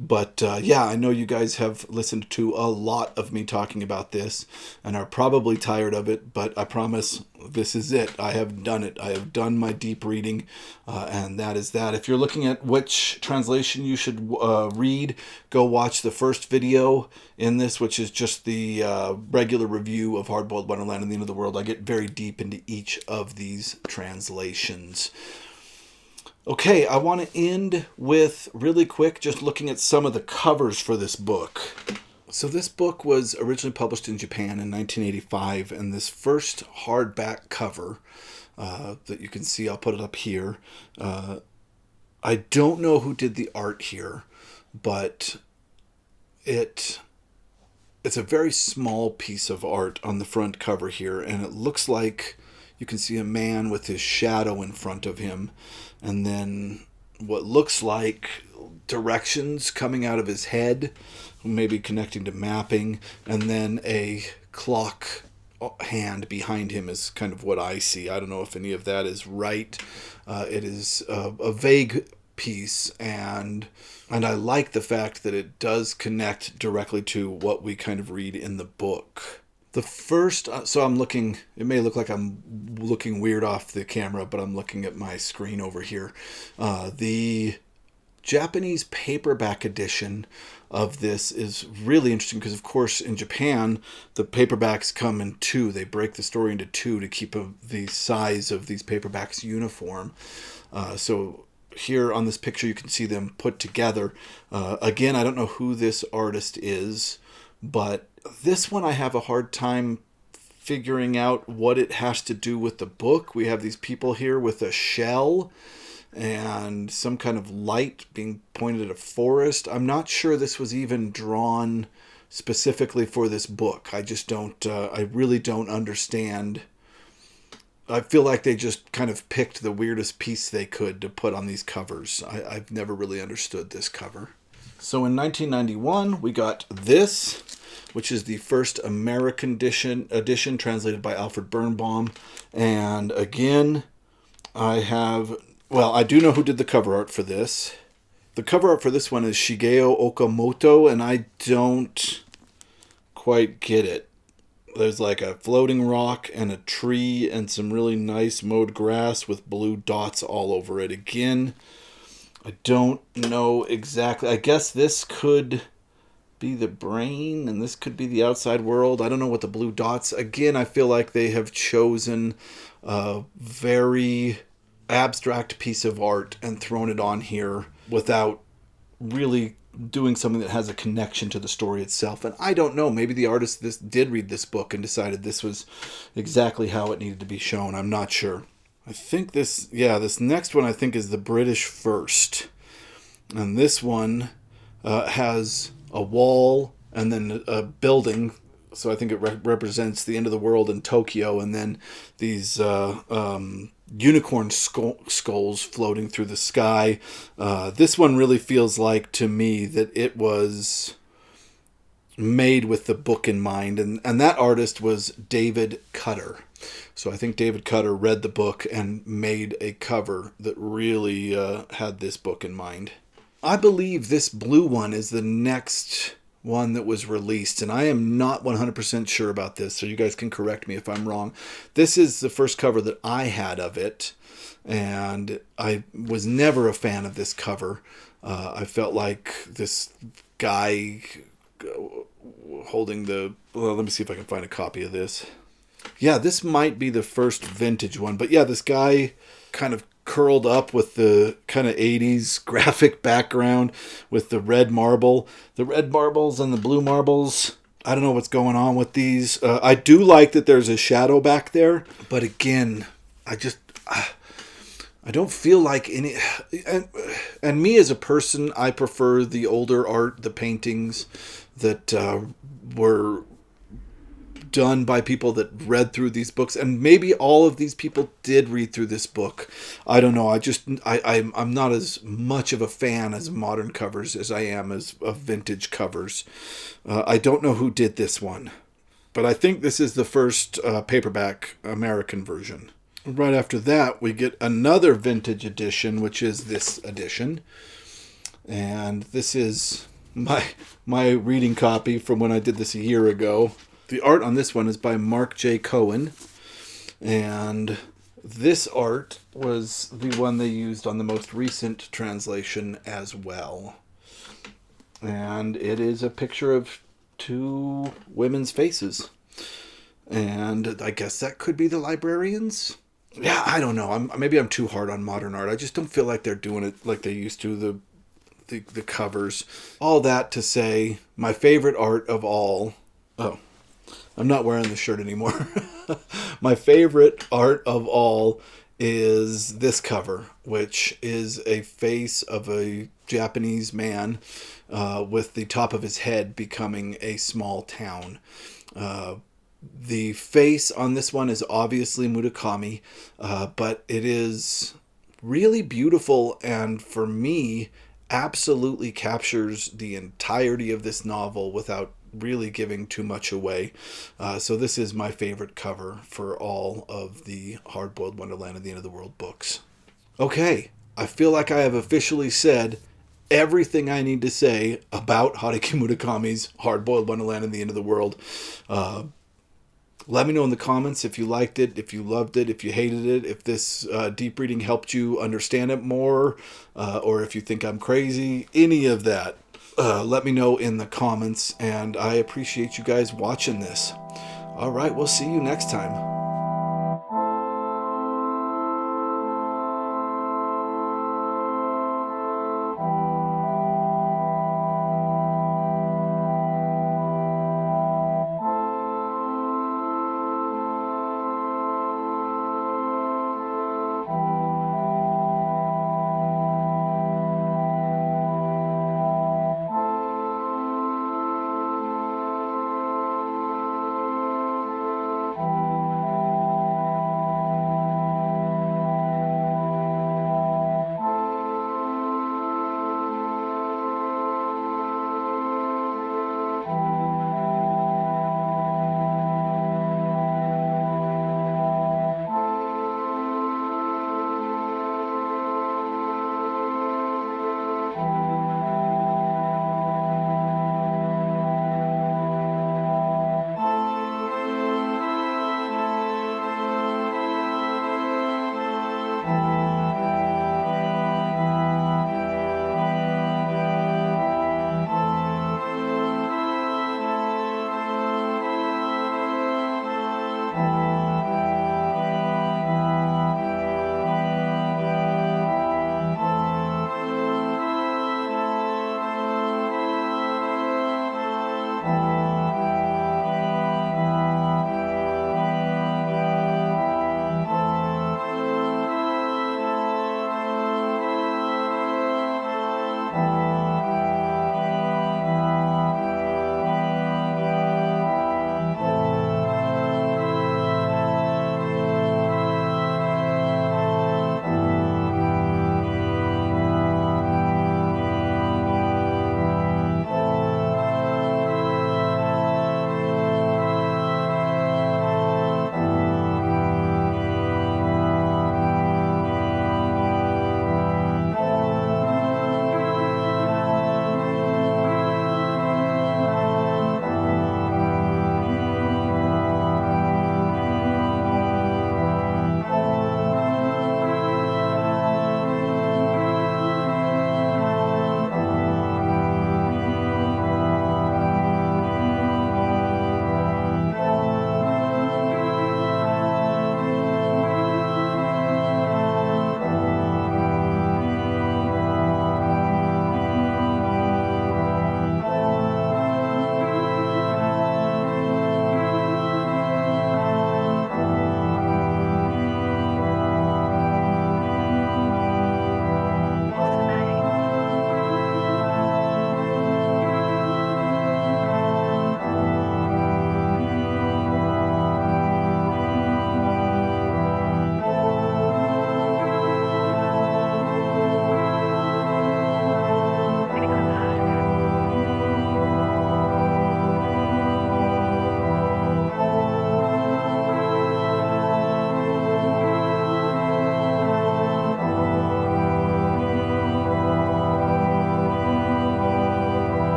A: But yeah, I know you guys have listened to a lot of me talking about this and are probably tired of it, but I promise this is it. I have done it. I have done my deep reading, and that is that. If you're looking at which translation you should read, go watch the first video in this, which is just the regular review of Hard-Boiled Wonderland and the End of the World. I get very deep into each of these translations. Okay, I want to end with, really quick, just looking at some of the covers for this book. So this book was originally published in Japan in 1985, and this first hardback cover that you can see, I'll put it up here. I don't know who did the art here, but it's a very small piece of art on the front cover here, and it looks like you can see a man with his shadow in front of him, and then what looks like directions coming out of his head, maybe connecting to mapping, and then a clock hand behind him is kind of what I see. I don't know if any of that is right. It is a vague piece, and I like the fact that it does connect directly to what we kind of read in the book. The first, so I'm looking, it may look like I'm looking weird off the camera, but I'm looking at my screen over here. The Japanese paperback edition of this is really interesting because, of course, in Japan, the paperbacks come in two. They break the story into two to keep the size of these paperbacks uniform. So here on this picture, you can see them put together. Again, I don't know who this artist is, but this one I have a hard time figuring out what it has to do with the book. We have these people here with a shell and some kind of light being pointed at a forest. I'm not sure this was even drawn specifically for this book. I just don't, I really don't understand. I feel like they just kind of picked the weirdest piece they could to put on these covers. I've never really understood this cover. So in 1991, we got this, which is the first American edition translated by Alfred Birnbaum. And again, I do know who did the cover art for this. The cover art for this one is Shigeo Okamoto, and I don't quite get it. There's like a floating rock and a tree and some really nice mowed grass with blue dots all over it. Again, I don't know exactly. I guess this could be the brain, and this could be the outside world. I don't know what the blue dots. Again, I feel like they have chosen a very abstract piece of art and thrown it on here without really doing something that has a connection to the story itself. And I don't know, maybe the artist did read this book and decided this was exactly how it needed to be shown. I'm not sure. I think this next one I think is the British First. And this one has a wall and then a building. So I think it represents the end of the world in Tokyo, and then these unicorn skulls floating through the sky. This one really feels like to me that it was made with the book in mind, and that artist was David Cutter. So I think David Cutter read the book and made a cover that really had this book in mind. I believe this blue one is the next one that was released, and I am not 100% sure about this, so you guys can correct me if I'm wrong. This is the first cover that I had of it, and I was never a fan of this cover. I felt like this guy holding well, let me see if I can find a copy of this. Yeah, this might be the first vintage one, but yeah, this guy kind of curled up with the kind of 80s graphic background with the red marble. The red marbles and the blue marbles. I don't know what's going on with these. I do like that there's a shadow back there, but again, I don't feel like any... And me as a person, I prefer the older art, the paintings that were done by people that read through these books, and maybe all of these people did read through this book. I don't know. I'm not as much of a fan as modern covers as I am as of vintage covers. I don't know who did this one, but I think this is the first paperback American version. Right after that, we get another vintage edition, which is this edition, and this is my reading copy from when I did this a year ago. The art on this one is by Mark J. Cohen, and this art was the one they used on the most recent translation as well. And it is a picture of two women's faces. And I guess that could be the librarians? Yeah, I don't know. Maybe I'm too hard on modern art. I just don't feel like they're doing it like they used to, the covers. All that to say, my favorite art of all... Oh, I'm not wearing the shirt anymore. My favorite art of all is this cover, which is a face of a Japanese man with the top of his head becoming a small town. The face on this one is obviously Murakami, but it is really beautiful, and for me, absolutely captures the entirety of this novel without really giving too much away. So this is my favorite cover for all of the Hard-Boiled Wonderland and the End of the World books. Okay, I feel like I have officially said everything I need to say about Haruki Murakami's Hard-Boiled Wonderland and the End of the World. Let me know in the comments if you liked it, if you loved it, if you hated it, if this deep reading helped you understand it more, or if you think I'm crazy, any of that. Let me know in the comments, and I appreciate you guys watching this. All right, we'll see you next time.